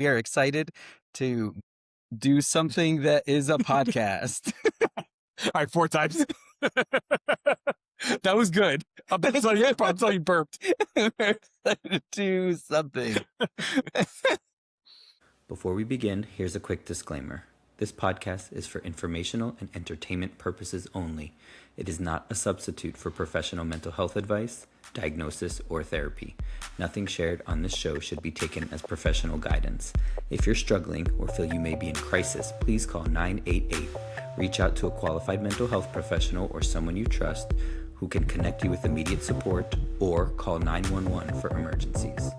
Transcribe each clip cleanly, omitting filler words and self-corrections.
We are excited to do something that is a podcast. All right, 4 times. That was good. Until you burped. We're excited to do something. Before we begin, here's a quick disclaimer. This podcast is for informational and entertainment purposes only. It is not a substitute for professional mental health advice, diagnosis, or therapy. Nothing shared on this show should be taken as professional guidance. If you're struggling or feel you may be in crisis, please call 988. Reach out to a qualified mental health professional or someone you trust who can connect you with immediate support, or call 911 for emergencies.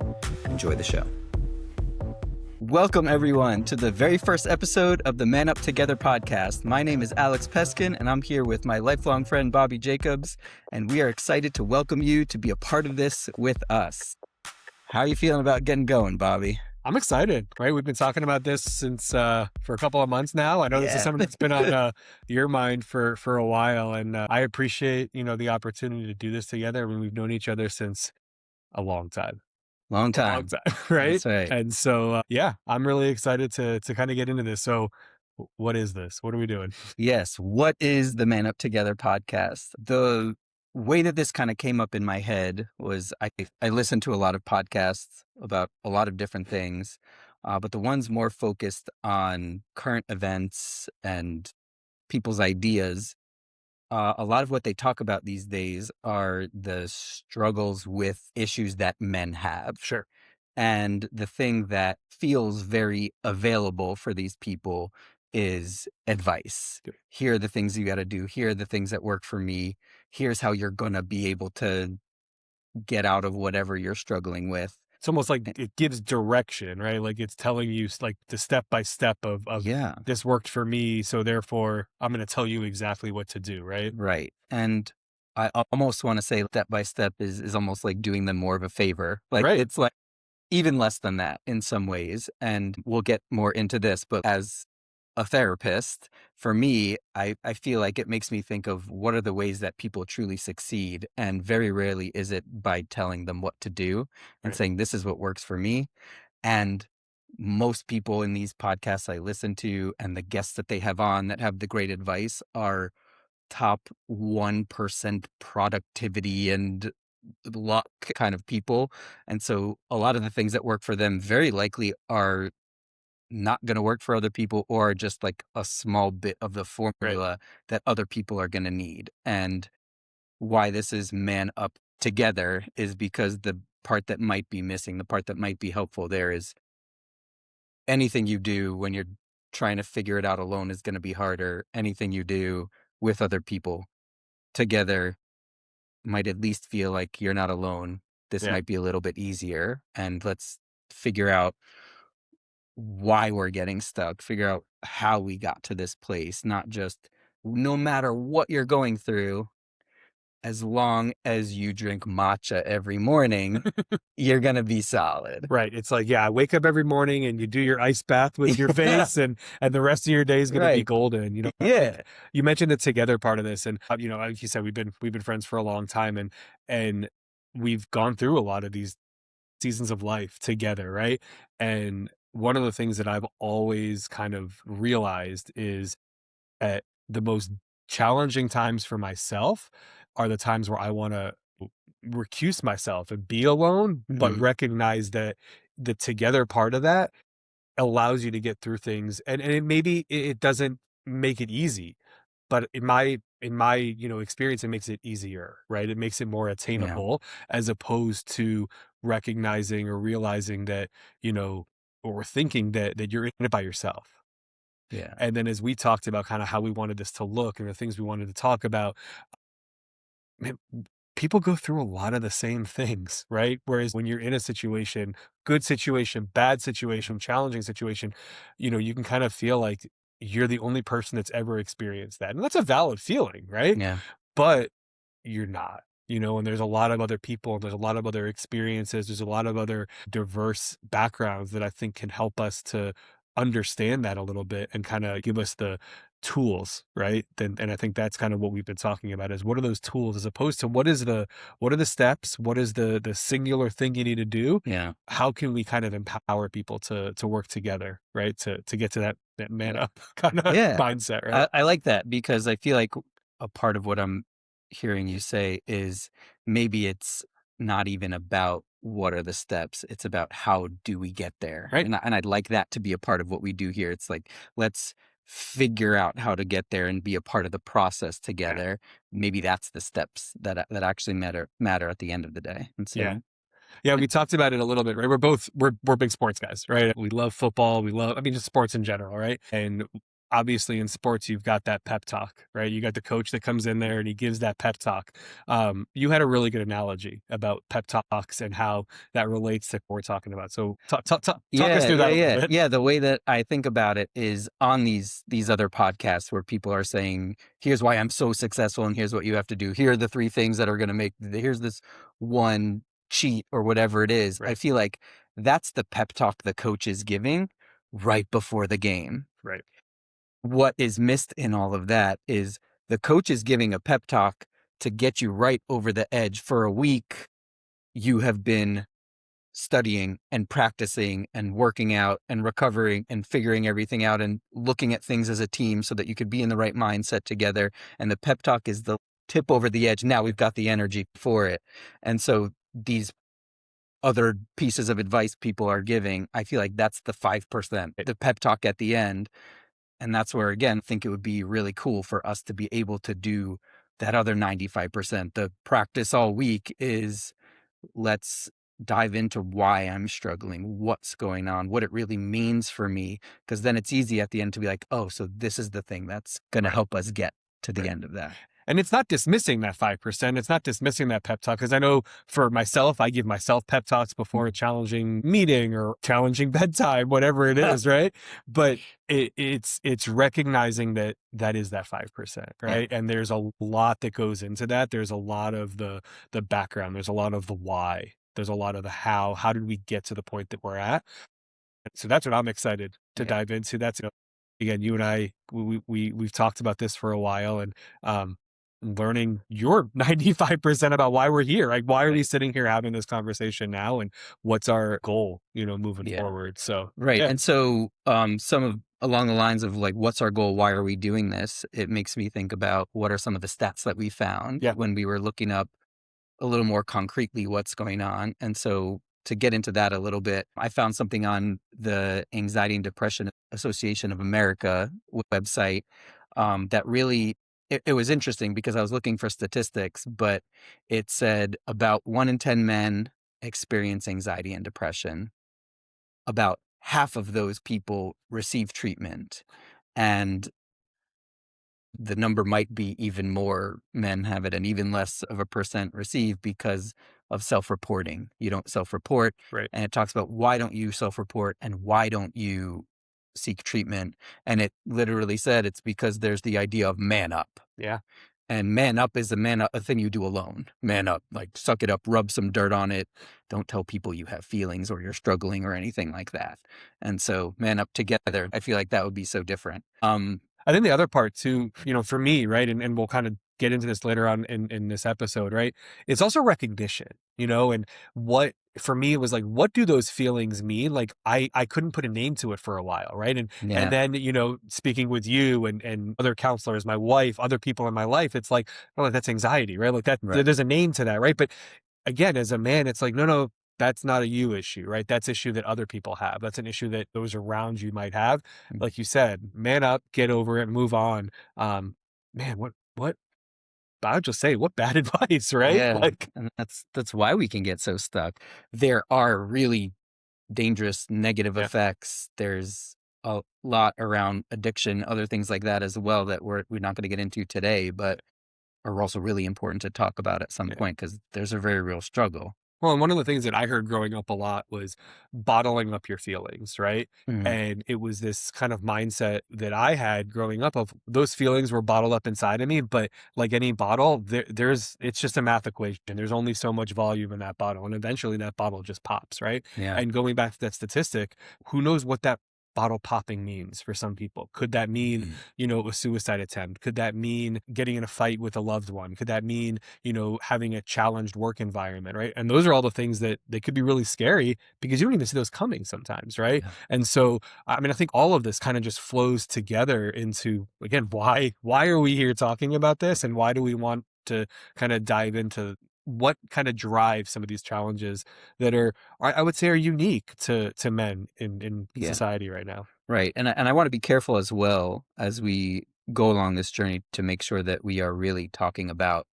Enjoy the show. Welcome, everyone, to the very first episode of the Man Up Together podcast. My name is Alex Peskin, and I'm here with my lifelong friend, Bobby Jacobs, and we are excited to welcome you to be a part of this with us. How are you feeling about getting going, Bobby? I'm excited, right? We've been talking about this since for a couple of months now. I know this is something that's been on your mind for a while, and I appreciate, the opportunity to do this together. I mean, we've known each other since a long time. Long time. Right? That's right. And so, I'm really excited to kind of get into this. So what is this? What are we doing? Yes. What is the Man Up Together podcast? The way that this kind of came up in my head was I listened to a lot of podcasts about a lot of different things, but the ones more focused on current events and people's ideas. A lot of what they talk about these days are the struggles with issues that men have. Sure. And the thing that feels very available for these people is advice. Good. Here are the things you got to do. Here are the things that work for me. Here's how you're going to be able to get out of whatever you're struggling with. It's almost like it gives direction, right? Like it's telling you like the step by step of this worked for me, so therefore I'm going to tell you exactly what to do, right? Right. And I almost want to say step by step is almost like doing them more of a favor. Like Right. It's like even less than that in some ways. And we'll get more into this, but as a therapist, for me, I feel like it makes me think of what are the ways that people truly succeed. And very rarely is it by telling them what to do and Right. saying, this is what works for me. And most people in these podcasts I listen to and the guests that they have on that have the great advice are top 1% productivity and luck kind of people. And so a lot of the things that work for them very likely are not going to work for other people, or just like a small bit of the formula that other people are going to need. And why this is Man Up Together is because the part that might be missing, the part that might be helpful there is anything you do when you're trying to figure it out alone is going to be harder. Anything you do with other people together might at least feel like you're not alone. This might be a little bit easier. And let's figure out why we're getting stuck, figure out how we got to this place, not just no matter what you're going through, as long as you drink matcha every morning, you're going to be solid. Right. It's like, I wake up every morning and you do your ice bath with your face and the rest of your day is going to be golden. Yeah. You mentioned the together part of this, and like you said, we've been friends for a long time, and we've gone through a lot of these seasons of life together, right? And one of the things that I've always kind of realized is at the most challenging times for myself are the times where I want to recuse myself and be alone, but recognize that the together part of that allows you to get through things. And it doesn't make it easy, but in my experience, it makes it easier, right? It makes it more attainable as opposed to recognizing or realizing that, or thinking that you're in it by yourself. Yeah. And then as we talked about kind of how we wanted this to look and the things we wanted to talk about, man, people go through a lot of the same things, right? Whereas when you're in a situation, good situation, bad situation, challenging situation, you can kind of feel like you're the only person that's ever experienced that. And that's a valid feeling, right? Yeah. But you're not, and there's a lot of other people, and there's a lot of other experiences. There's a lot of other diverse backgrounds that I think can help us to understand that a little bit and kind of give us the tools, right? Then, and I think that's kind of what we've been talking about is what are those tools as opposed to what are the steps? What is the singular thing you need to do? Yeah. How can we kind of empower people to work together, right? To get to that man up kind of Yeah. mindset, right? I like that because I feel like a part of what I'm hearing you say is maybe it's not even about what are the steps. It's about how do we get there. Right. And I'd like that to be a part of what we do here. It's like, let's figure out how to get there and be a part of the process Yeah. together. Maybe that's the steps that actually matter at the end of the day. And Yeah. so Yeah, we talked about it a little bit, right? We're big sports guys, right? We love football. We love, I mean, just sports in general, right? And obviously in sports, you've got that pep talk, right? You got the coach that comes in there and he gives that pep talk. You had a really good analogy about pep talks and how that relates to what we're talking about. So talk us Yeah, through yeah, that a little yeah. bit. Yeah, the way that I think about it is on these other podcasts where people are saying, "Here's why I'm so successful and here's what you have to do. Here are the 3 things that are gonna make here's this one cheat," or whatever it is. I Right, feel like that's the pep talk the coach is giving right before the game. right, What is missed in all of that is the coach is giving a pep talk to get you right over the edge. For a week, you have been studying and practicing and working out and recovering and figuring everything out and looking at things as a team so that you could be in the right mindset together. And the pep talk is the tip over the edge. Now we've got the energy for it. And so these other pieces of advice people are giving, I feel like that's the 5%, the pep talk at the end. And that's where, again, I think it would be really cool for us to be able to do that other 95%. The practice all week is let's dive into why I'm struggling, what's going on, what it really means for me. Because then it's easy at the end to be like, oh, so this is the thing that's going to right, help us get to the right. end of that. And it's not dismissing that 5%. It's not dismissing that pep talk. Cause I know for myself, I give myself pep talks before a challenging meeting or challenging bedtime, whatever it is. Right. But it's recognizing that that is that 5%. Yeah. Right. And there's a lot that goes into that. There's a lot of the background. There's a lot of the why. There's a lot of the how did we get to the point that we're at? So that's what I'm excited to Yeah. dive into. That's, again, you and I, we've talked about this for a while and, learning your 95% about why we're here. Like, why are we Right. sitting here having this conversation now? And what's our goal, moving Yeah. forward? So, Right. yeah, And so some of along the lines of like, what's our goal? Why are we doing this? It makes me think about what are some of the stats that we found yeah, when we were looking up a little more concretely what's going on. And so to get into that a little bit, I found something on the Anxiety and Depression Association of America website that really it was interesting because I was looking for statistics, but it said about 1 in 10 men experience anxiety and depression. About half of those people receive treatment, and the number might be even more men have it and even less of a percent receive because of self-reporting. You don't self-report, right, and it talks about why don't you self-report and why don't you seek treatment, and it literally said it's because there's the idea of man up. yeah, And man up is a thing you do alone. Man up, like suck it up, rub some dirt on it. Don't tell people you have feelings or you're struggling or anything like that. And so man up together, I feel like that would be so different. I think the other part too, for me, right, and we'll kind of get into this later on in this episode, right? It's also recognition, and what for me it was like, what do those feelings mean? Like I couldn't put a name to it for a while, right? And Yeah, then, speaking with you and other counselors, my wife, other people in my life, it's like, oh, that's anxiety, right? Like that right. there's a name to that, right? But again, as a man, it's like, no, that's not a you issue, right? That's issue that other people have. That's an issue that those around you might have. Mm, Like you said, man up, get over it, move on. Man, what I would just say, what bad advice, right? yeah, Like, and that's why we can get so stuck. There are really dangerous negative yeah, effects. There's a lot around addiction, other things like that as well that we're not going to get into today, but are also really important to talk about at some yeah. point because there's a very real struggle. Well, and one of the things that I heard growing up a lot was bottling up your feelings, right? Mm, And it was this kind of mindset that I had growing up of those feelings were bottled up inside of me. But like any bottle, it's just a math equation. There's only so much volume in that bottle. And eventually that bottle just pops, right? yeah. And going back to that statistic, who knows what that bottle popping means for some people? Could that mean, you know, a suicide attempt? Could that mean getting in a fight with a loved one? Could that mean, you know, having a challenged work environment, right? And those are all the things that they could be really scary because you don't even see those coming sometimes, right? Yeah. And so, I mean, I think all of this kind of just flows together into, again, why are we here talking about this, and why do we want to kind of dive into what kind of drives some of these challenges that are, I would say, are unique to men in Yeah. society right now. Right. And I want to be careful as well as we go along this journey to make sure that we are really talking about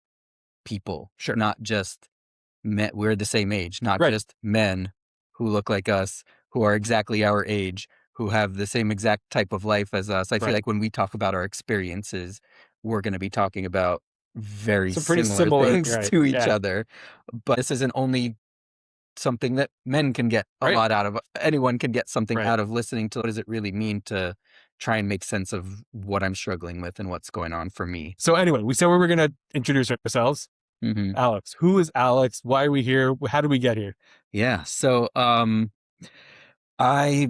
people, Sure. not just men. We're the same age, not Right. just men who look like us, who are exactly our age, who have the same exact type of life as us. I feel Right. like when we talk about our experiences, we're going to be talking about very Some pretty similar similar, things right? to each Yeah. other. But this isn't only something that men can get a Right. lot out of. Anyone can get something Right. out of listening to what does it really mean to try and make sense of what I'm struggling with and what's going on for me. So anyway, we said we were going to introduce ourselves. Hmm. Alex, who is Alex? Why are we here? How did we get here? Yeah. So I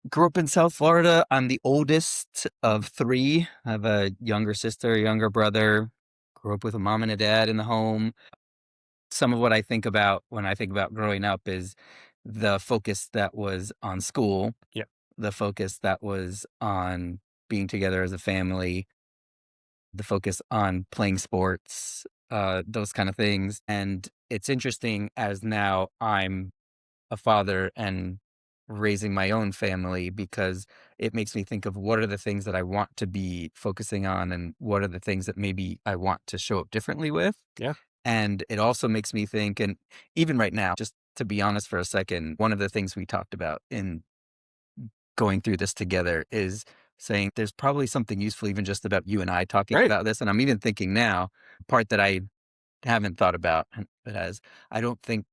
grew up in South Florida. I'm the oldest of three. I have a younger sister, a younger brother. Grew up with a mom and a dad in the home. Some of what I think about when I think about growing up is the focus that was on school, Yeah. the focus that was on being together as a family, the focus on playing sports, those kind of things. And it's interesting as now I'm a father and raising my own family because it makes me think of what are the things that I want to be focusing on and what are the things that maybe I want to show up differently with. Yeah. And it also makes me think, and even right now, just to be honest for a second, one of the things we talked about in going through this together is saying there's probably something useful even just about you and I talking Right. about this. And I'm even thinking now, part that I haven't thought about, but as I don't think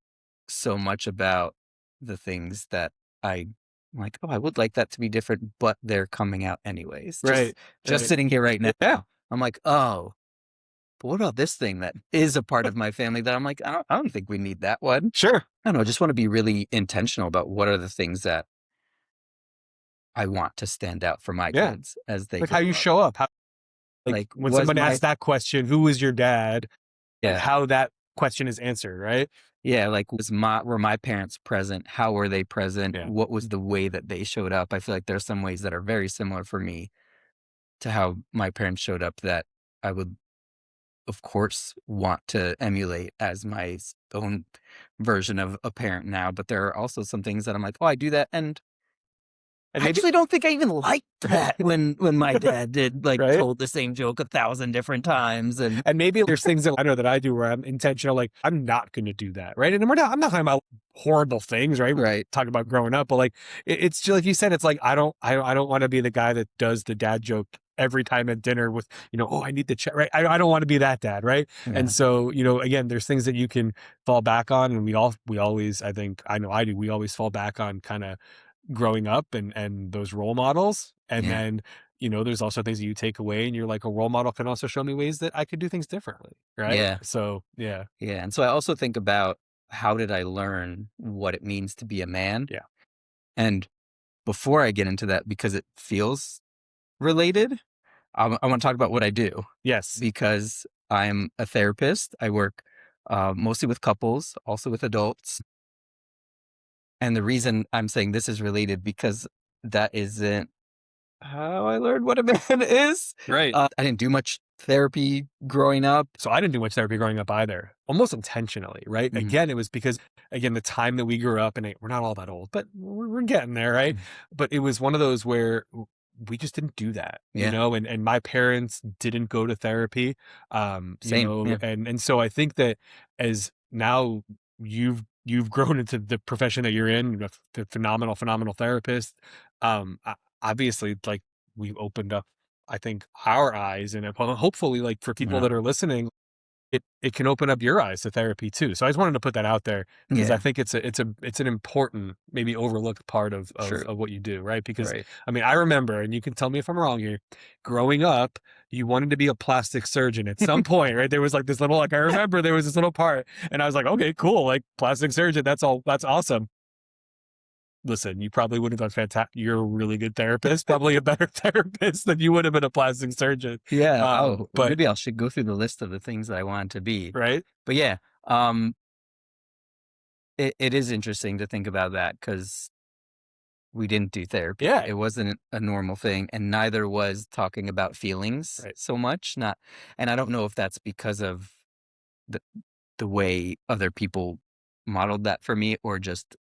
so much about the things that I'm like, oh, I would like that to be different, but they're coming out anyways. Right. Just Right. sitting here right now, Yeah. I'm like, oh, but what about this thing that is a part of my family that I'm like, I don't think we need that one. Sure. I don't know. I just want to be really intentional about what are the things that I want to stand out for my Yeah. kids as they Like how you grow up. show up. How, like Like, when was someone my, asks that question, who is your dad? Like yeah, how that question is answered, right? yeah, like were my parents present? How were they present? Yeah. What was the way that they showed up? I feel like there's some ways that are very similar for me to how my parents showed up that I would, of course, want to emulate as my own version of a parent now. But there are also some things that I'm like, oh, I do that, and And I maybe, actually don't think I even liked that when my dad did like right? told the same joke 1,000 different times, and And maybe there's things that I know that I do where I'm intentional, like I'm not going to do that, right? And I'm not talking about horrible things, right? We're right, talking about growing up, but like it's just like you said, it's like I don't want to be the guy that does the dad joke every time at dinner with, you know, oh, I need to check, right? I don't want to be that dad, right? And yeah, so, you know, again, there's things that you can fall back on, and we always, I think, I know I do, we always fall back on kind of growing up and those role models, and yeah, then, you know, there's also things that you take away and you're like, a role model can also show me ways that I could do things differently, right? yeah, So yeah. yeah. And so I also think about how did I learn what it means to be a man, Yeah. and before I get into that, because it feels related, I want to talk about what I do Yes. because I'm a therapist. I work mostly with couples, also with adults. And the reason I'm saying this is related because that isn't how I learned what a man is. Right. I didn't do much therapy growing up. So I didn't do much therapy growing up either, almost intentionally, right? Mhm. Again, it was because, again, the time that we grew up, and we're not all that old, but we're getting there, right? Mm. But it was one of those where we just didn't do that, you Yeah, know, and my parents didn't go to therapy, you same. know, Yeah, and so I think that as now you've grown into the profession that you're in, you're a phenomenal therapist. Obviously, like we've opened up, I think, our eyes, and hopefully, like for people yeah, that are listening, it can open up your eyes to therapy too. So I just wanted to put that out there because I yeah, think it's an important, maybe overlooked part of true. of what you do, right? Because Right. I mean, I remember, and you can tell me if I'm wrong here, growing up, you wanted to be a plastic surgeon at some point, right? There was like this little, like I remember there was this little part, and I was like, okay, cool, like plastic surgeon, that's awesome. listen, you probably would have done fantastic. You're a really good therapist, probably a better therapist than you would have been a plastic surgeon. Yeah. But Maybe I should go through the list of the things that I wanted to be. right. But yeah, it is interesting to think about that because we didn't do therapy. Yeah. It wasn't a normal thing, and neither was talking about feelings Right. so much. And I don't know if that's because of the way other people modeled that for me, or just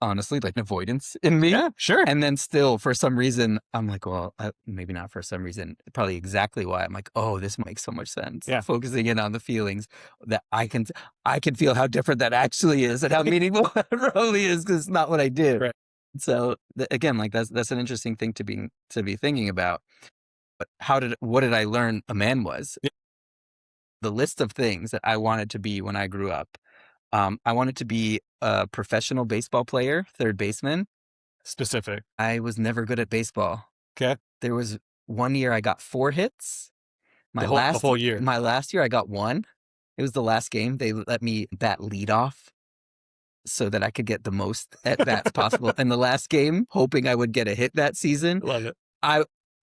honestly like avoidance in me. Yeah, sure. And then still, for some reason, I'm like, well, maybe not for some reason, probably exactly why. I'm like, oh, this makes so much sense. Yeah. Focusing in on the feelings that I can feel how different that actually is and how meaningful that really is, because it's not what I do. Right. So again, like that's an interesting thing to be thinking about. But what did I learn a man was? Yeah. The list of things that I wanted to be when I grew up. I wanted to be a professional baseball player, third baseman. Specific. I was never good at baseball. Okay. There was one year I got 4 hits. The whole year. My last year I got 1. It was the last game. They let me bat leadoff so that I could get the most at bats possible. In the last game, hoping I would get a hit that season. Love it.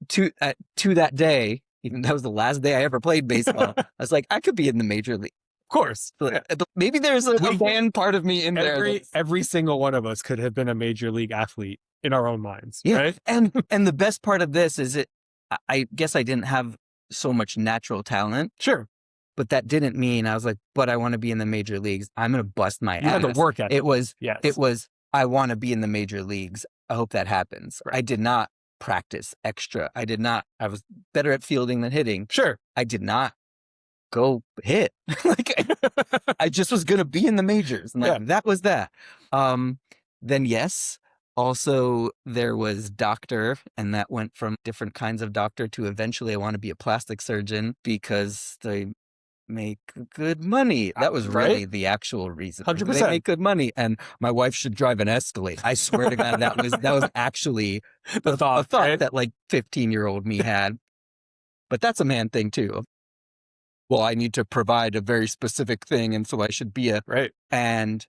To that day, even that was the last day I ever played baseball, I was like, I could be in the major league. Of course. But maybe there's a man part of me in there. Every single one of us could have been a major league athlete in our own minds. Yeah. Right. And the best part of this is I guess I didn't have so much natural talent. Sure. But that didn't mean I was like, but I want to be in the major leagues. I'm going to bust my ass. You had to work at it. It was, yes. I want to be in the major leagues. I hope that happens. Right. I did not practice extra. I was better at fielding than hitting. Sure. I did not go hit. I just was going to be in the majors. And that was that. Then yes, also there was doctor, and that went from different kinds of doctor to eventually I want to be a plastic surgeon because they make good money. That was really the actual reason. 100%. They make good money, and my wife should drive an Escalade. I swear to God, that was actually a thought right? that like 15-year-old me had. But that's a man thing too. Well, I need to provide a very specific thing, and so I should be right. And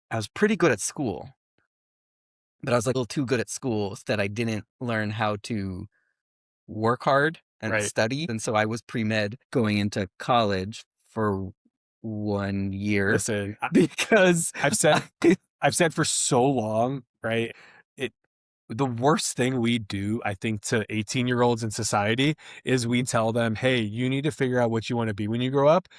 I was pretty good at school, but I was like a little too good at school that I didn't learn how to work hard and study. And so I was pre-med going into college for 1 year. Listen, because I've said for so long, right? The worst thing we do, I think, to 18-year-olds in society is we tell them, hey, you need to figure out what you want to be when you grow up.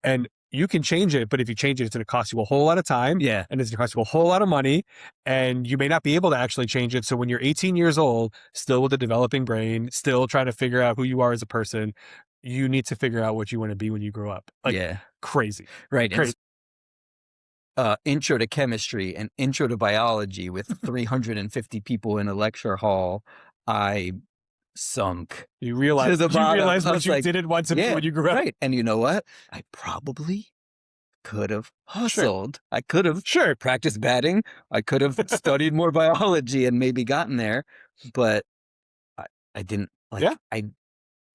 And you can change it, but if you change it, it's going to cost you a whole lot of time. Yeah. And it's going to cost you a whole lot of money. And you may not be able to actually change it. So when you're 18 years old, still with a developing brain, still trying to figure out who you are as a person, you need to figure out what you want to be when you grow up. Crazy. Right. Crazy. Intro to chemistry and intro to biology with 350 people in a lecture hall, I sunk. You realize what you didn't want to be when you grew up. Right. And you know what? I probably could have hustled. Sure. I could have practiced batting. I could have studied more biology and maybe gotten there. But I didn't I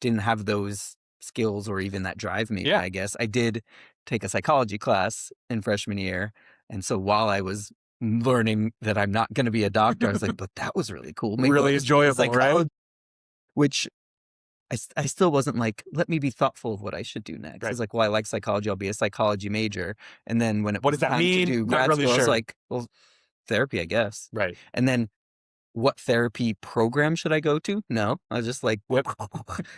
didn't have those skills or even that drive maybe, I guess. I did take a psychology class in freshman year. And so while I was learning that I'm not going to be a doctor, I was like, but that was really cool. Maybe really enjoyable, right? Which I still wasn't like, let me be thoughtful of what I should do next. Right. I was like, well, I like psychology. I'll be a psychology major. And then when it was time to do grad school, I was like, well, therapy, I guess. Right. And then what therapy program should I go to? No, I was just like, whip.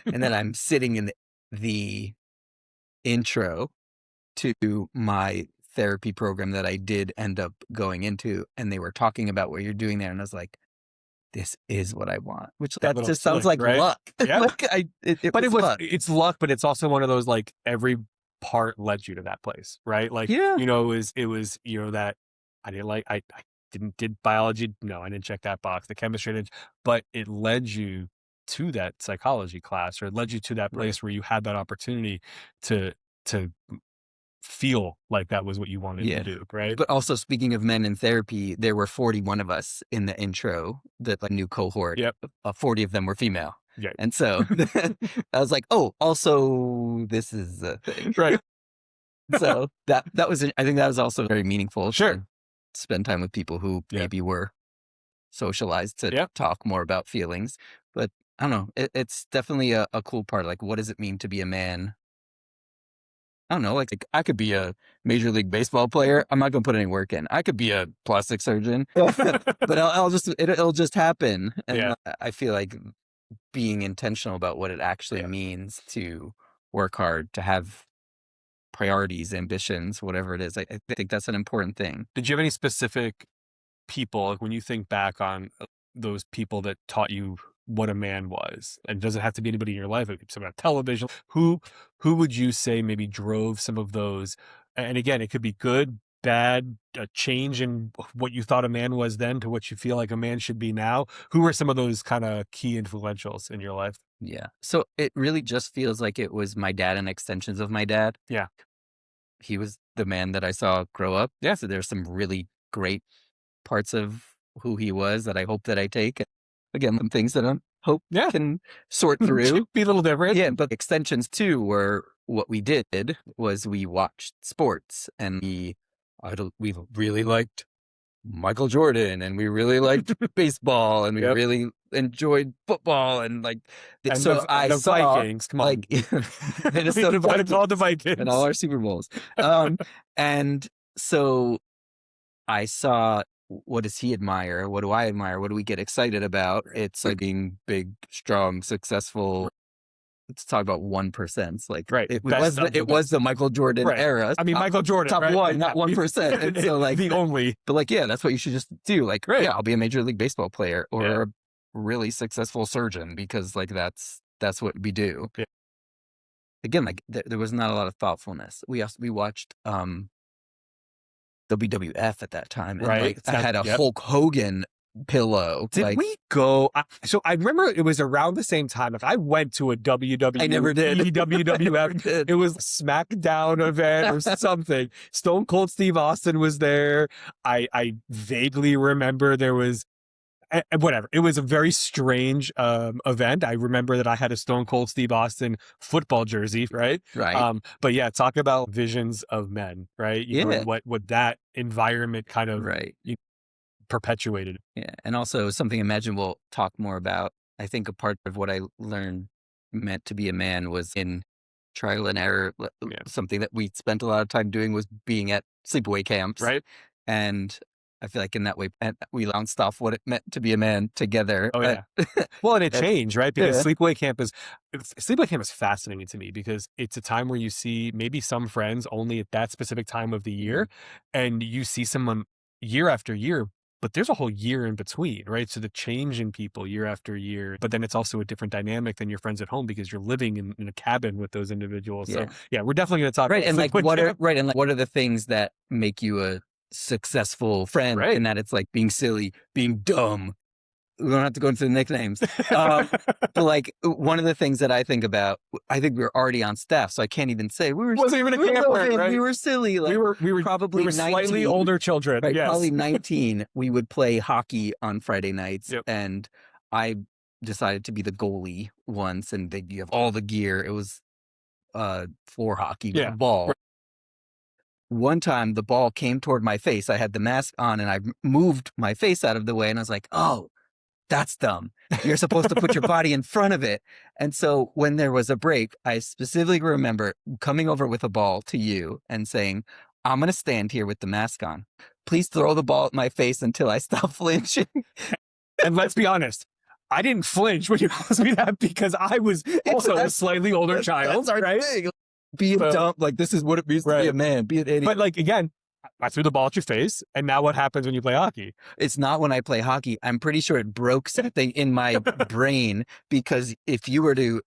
And then I'm sitting in the intro to my therapy program that I did end up going into, and they were talking about what you're doing there, and I was like, this is what I want. Which that just sounds like luck. Yeah. It's luck, but it's also one of those, like, every part led you to that place, right? Like, it was that I did biology. No, I didn't check that box. The chemistry didn't, but it led you to that psychology class, or it led you to that place where you had that opportunity to feel like that was what you wanted to do, right? But also, speaking of men in therapy, there were 41 of us in the intro, the new cohort. Yep. 40 of them were female. Yeah. And so I was like, oh, also this is a thing. Right. So that was, I think that was also very meaningful. Sure. spend time with people who maybe were socialized to talk more about feelings. But I don't know. It's definitely a cool part. Like, what does it mean to be a man? I don't know. Like I could be a Major League Baseball player. I'm not going to put any work in. I could be a plastic surgeon, but it'll just happen. And I feel like being intentional about what it actually means to work hard, to have priorities, ambitions, whatever it is. I think that's an important thing. Did you have any specific people, like when you think back on those people that taught you what a man was, and it doesn't have to be anybody in your life, it could be someone on television, who would you say maybe drove some of those? And again, it could be good, bad, a change in what you thought a man was then to what you feel like a man should be now. Who were some of those kind of key influentials in your life? Yeah. So it really just feels like it was my dad and extensions of my dad. Yeah. He was the man that I saw grow up. Yeah. So there's some really great parts of who he was that I hope that I take. Again, some things that I hope can sort through. Be a little different. Yeah, but extensions too were what we did was we watched sports, and we really liked Michael Jordan, and we really liked baseball, and we really enjoyed football, and like and so the Vikings. Come on, like Minnesota Vikings, all the Vikings and all our Super Bowls. And so I saw, what does he admire? What do I admire? What do we get excited about? It's like being big, strong, successful. Let's talk about 1%. Like it was the Michael Jordan era. I mean, Michael Jordan, top one, not 1%. And so like the only, but like, yeah, that's what you should just do. Like, I'll be a Major League Baseball player or a really successful surgeon, because like that's what we do. Yeah. Again, like there was not a lot of thoughtfulness. We watched WWF at that time, and like I had a Hulk Hogan pillow. Did we go? So I remember it was around the same time. Like I went to a WWE. I never did. WWF. It was a SmackDown event or something. Stone Cold Steve Austin was there. I vaguely remember there was. Whatever. It was a very strange event. I remember that I had a Stone Cold Steve Austin football jersey, right? Right. But yeah, talk about visions of men, right? You know, what that environment kind of perpetuated. Yeah. And also something I imagine we'll talk more about. I think a part of what I learned meant to be a man was in trial and error. Something that we spent a lot of time doing was being at sleepaway camps. Right. And I feel like in that way, we bounced off what it meant to be a man together. Oh, yeah. Well, and it changed, right? Because sleepaway camp is fascinating to me, because it's a time where you see maybe some friends only at that specific time of the year, and you see someone year after year, but there's a whole year in between, right? So the change in people year after year, but then it's also a different dynamic than your friends at home, because you're living in a cabin with those individuals. So yeah, we're definitely going to talk about and like what are the things that make you a successful friend, and that it's like being silly, being dumb. We don't have to go into the nicknames. But like one of the things that I think about, I think we were already on staff, so I can't even say we were. Wasn't even a camper, right? We were silly. Like, we were probably 19, slightly older children. Right, yes. Probably 19. We would play hockey on Friday nights, and I decided to be the goalie once, and you have all the gear. It was floor hockey with a ball. One time the ball came toward my face. I had the mask on and I moved my face out of the way, and I was like, oh, that's dumb. You're supposed to put your body in front of it. And so when there was a break, I specifically remember coming over with a ball to you and saying, I'm going to stand here with the mask on. Please throw the ball at my face until I stop flinching. And let's be honest, I didn't flinch when you asked me that, because I was also a slightly older child. That's our thing. Be dumb, like this is what it means to be a man. Be an idiot. But like again, I threw the ball at your face, and now what happens when you play hockey? It's not when I play hockey. I'm pretty sure it broke something in my brain, because if you were to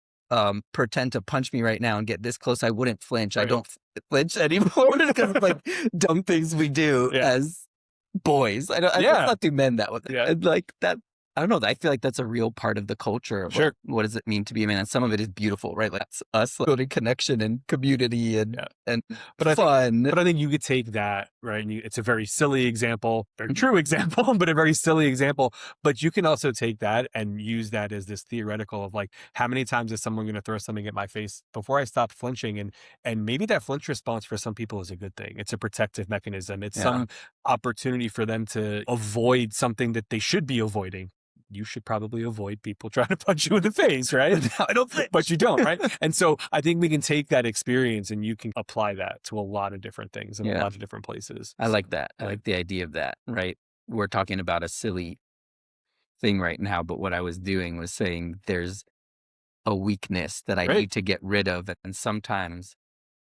pretend to punch me right now and get this close, I wouldn't flinch. I don't flinch anymore because of like dumb things we do as boys. Let's not do men that way. Yeah. Like that. I don't know. I feel like that's a real part of the culture of like, Sure. what does it mean to be a man? And some of it is beautiful, right? Like that's us building connection and community Yeah. and But fun. I think you could take that, right? And it's a very silly example, very true example, but a very silly example. But you can also take that and use that as this theoretical of like, how many times is someone going to throw something at my face before I stop flinching? And maybe that flinch response for some people is a good thing. It's a protective mechanism. It's Yeah. some opportunity for them to avoid something that they should be avoiding. You should probably avoid people trying to punch you in the face, right? I don't flinch. But you don't, right? And so I think we can take that experience and you can apply that to a lot of different things in a Yeah. lot of different places. I So, like that. I yeah. like the idea of that, right? We're talking about a silly thing right now, but what I was doing was saying there's a weakness that I Great. need to get rid of. And sometimes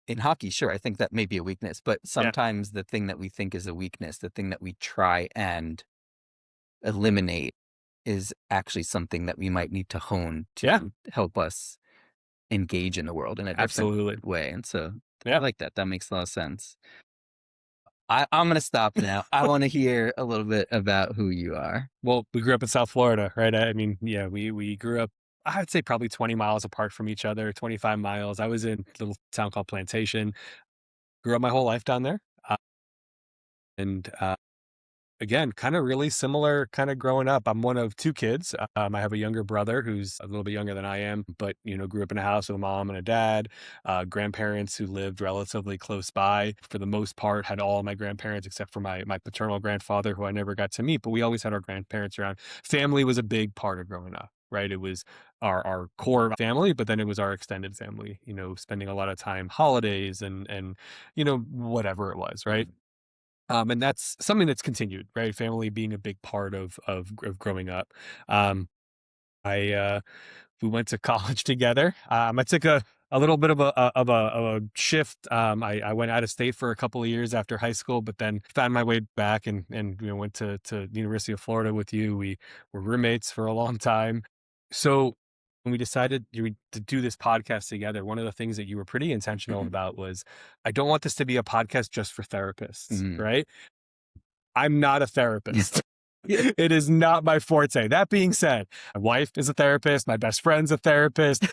in hockey, sure, I think that may be a weakness, but Yeah. sometimes the thing that we think is a weakness, the thing that we try and eliminate is actually something that we might need to hone to Yeah. help us engage in the world in a different Absolutely. way. And so I Yeah. like that. That makes a lot of sense. I'm going to stop now. I want to hear a little bit about who you are. Well, we grew up in South Florida, right? I mean, yeah, we grew up, I'd say probably 20 miles apart from each other, 25 miles. I was in a little town called Plantation. Grew up my whole life down there. And again, kind of really similar kind of growing up. I'm one of two kids. I have a younger brother who's a little bit younger than I am, but, grew up in a house with a mom and a dad, grandparents who lived relatively close by. For the most part, had all of my grandparents except for my paternal grandfather, who I never got to meet, but we always had our grandparents around. Family was a big part of growing up. Right. It was our core family, but then it was our extended family, spending a lot of time holidays and, whatever it was. Right. And that's something that's continued, right? Family being a big part of growing up. Um, I We went to college together. I took a little bit of a shift. I went out of state for a couple of years after high school, but then found my way back and went to the University of Florida with you. We were roommates for a long time. So when we decided to do this podcast together, one of the things that you were pretty intentional Mhm. about was, I don't want this to be a podcast just for therapists, Mhm. right? I'm not a therapist. Yeah. It is not my forte. That being said, my wife is a therapist. My best friend's a therapist.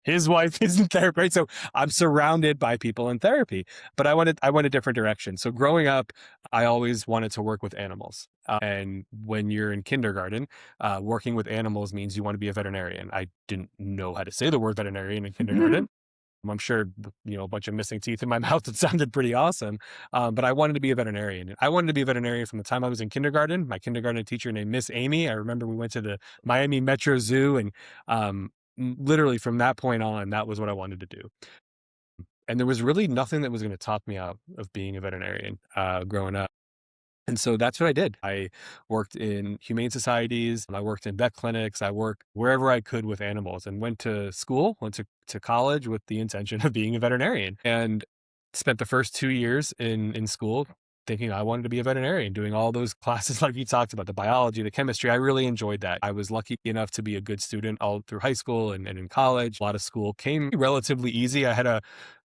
His wife is in therapy. Right? So I'm surrounded by people in therapy, but I went a different direction. So growing up, I always wanted to work with animals. And when you're in kindergarten, working with animals means you want to be a veterinarian. I didn't know how to say the word veterinarian in kindergarten. I'm sure, a bunch of missing teeth in my mouth. It sounded pretty awesome. But I wanted to be a veterinarian. I wanted to be a veterinarian from the time I was in kindergarten. My kindergarten teacher named Miss Amy. I remember we went to the Miami Metro Zoo, and literally from that point on, that was what I wanted to do. And there was really nothing that was going to talk me out of being a veterinarian growing up. And so that's what I did. I worked in humane societies. I worked in vet clinics. I worked wherever I could with animals, and went to school, went to college with the intention of being a veterinarian, and spent the first 2 years in school thinking I wanted to be a veterinarian, doing all those classes like you talked about, the biology, the chemistry. I really enjoyed that. I was lucky enough to be a good student all through high school and in college. A lot of school came relatively easy. I had a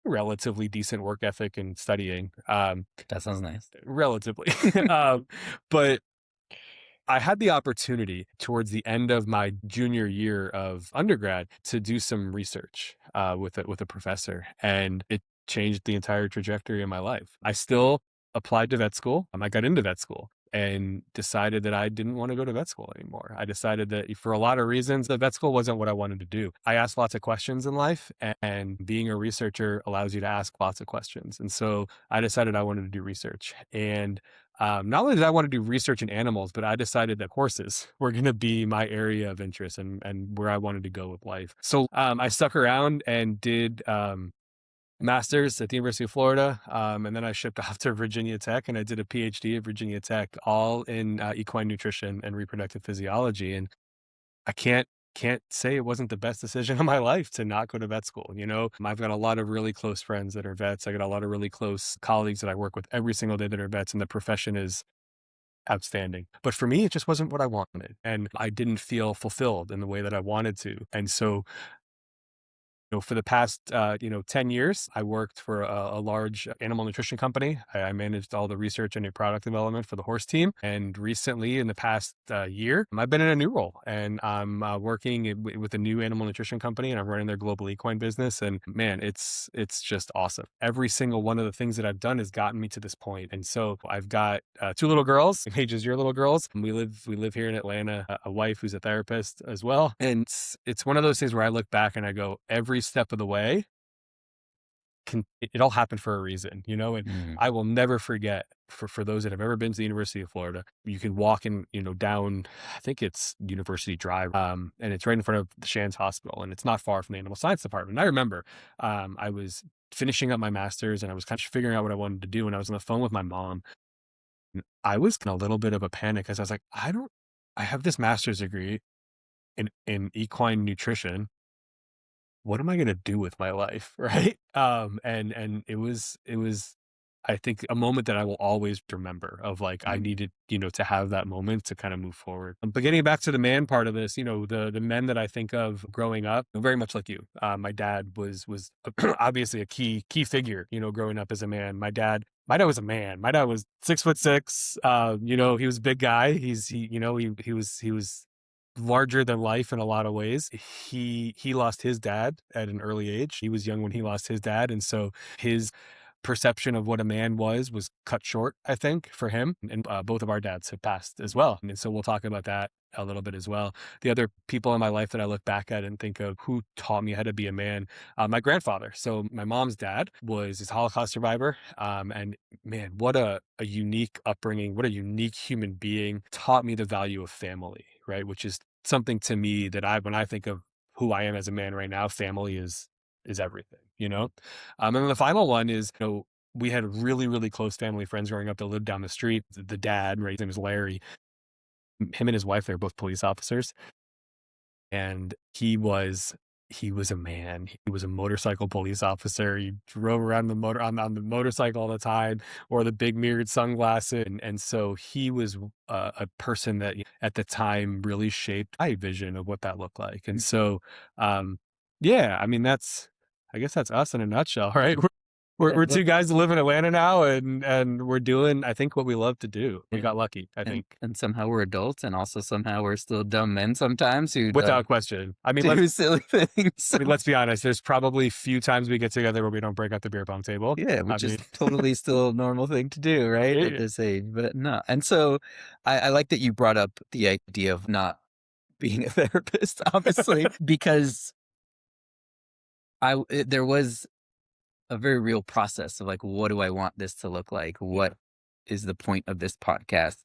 relatively decent work ethic in studying. That sounds nice. Relatively. um, but I had the opportunity towards the end of my junior year of undergrad to do some research with a professor, and it changed the entire trajectory of my life. I still applied to vet school. I got into vet school and decided that I didn't want to go to vet school anymore. I decided that for a lot of reasons, the vet school wasn't what I wanted to do. I asked lots of questions in life, and being a researcher allows you to ask lots of questions. And so I decided I wanted to do research. And not only did I want to do research in animals, but I decided that horses were going to be my area of interest and where I wanted to go with life. So I stuck around and did master's at the University of Florida. And then I shipped off to Virginia Tech, and I did a PhD at Virginia Tech, all in equine nutrition and reproductive physiology. And I can't say it wasn't the best decision of my life to not go to vet school. I've got a lot of really close friends that are vets. I got a lot of really close colleagues that I work with every single day that are vets, and the profession is outstanding. But for me, it just wasn't what I wanted. And I didn't feel fulfilled in the way that I wanted to. And so, For the past, 10 years, I worked for a large animal nutrition company. I managed all the research and new product development for the horse team. And recently, in the past year, I've been in a new role, and I'm working with a new animal nutrition company, and I'm running their global equine business. And man, it's just awesome. Every single one of the things that I've done has gotten me to this point. And so I've got two little girls, ages your little girls. We live here in Atlanta. A wife who's a therapist as well, and it's one of those things where I look back and I go, every step of the way it all happened for a reason, and Mm. I will never forget, for those that have ever been to the University of Florida, you can walk in, down, I think it's University Drive, and it's right in front of the Shands Hospital, and it's not far from the animal science department. And I remember, I was finishing up my master's, and I was kind of figuring out what I wanted to do. And I was on the phone with my mom. And I was in a little bit of a panic, as I was like, I have this master's degree in equine nutrition. What am I gonna do with my life, right? And it was, I think, a moment that I will always remember, of like, I Mm. needed, to have that moment to kind of move forward. But getting back to the man part of this, the men that I think of growing up, very much like you. My dad was obviously a key figure, growing up as a man. My dad was a man. My dad was 6'6". He was a big guy. He was larger than life in a lot of ways. He lost his dad at an early age. He was young when he lost his dad, and so his perception of what a man was cut short, I think, for him. And both of our dads have passed as well, and so we'll talk about that a little bit as well. The other people in my life that I look back at and think of who taught me how to be a man, my grandfather. So my mom's dad was his Holocaust survivor, and man, what a unique upbringing, what a unique human being. Taught me the value of family, right? Which is something to me that when I think of who I am as a man right now, family is everything, and then the final one is, we had really, really close family friends growing up that lived down the street. The dad, right, his name is Larry. Him and his wife, they're both police officers. And he was a man. He was a motorcycle police officer. He drove around on the motorcycle all the time, wore the big mirrored sunglasses. And so he was a person that at the time really shaped my vision of what that looked like. And so, yeah, I mean, I guess that's us in a nutshell, right? We're two guys that live in Atlanta now, and we're doing, I think, what we love to do. We got lucky, I think. And somehow we're adults, and also somehow we're still dumb men sometimes who Without question. I mean, do silly things. let's be honest. There's probably few times we get together where we don't break out the beer pong table. Yeah, I which is mean, totally still a normal thing to do, right? At yeah, this age, but no. And so I like that you brought up the idea of not being a therapist, obviously, because there was a very real process of like, what do I want this to look like? What is the point of this podcast?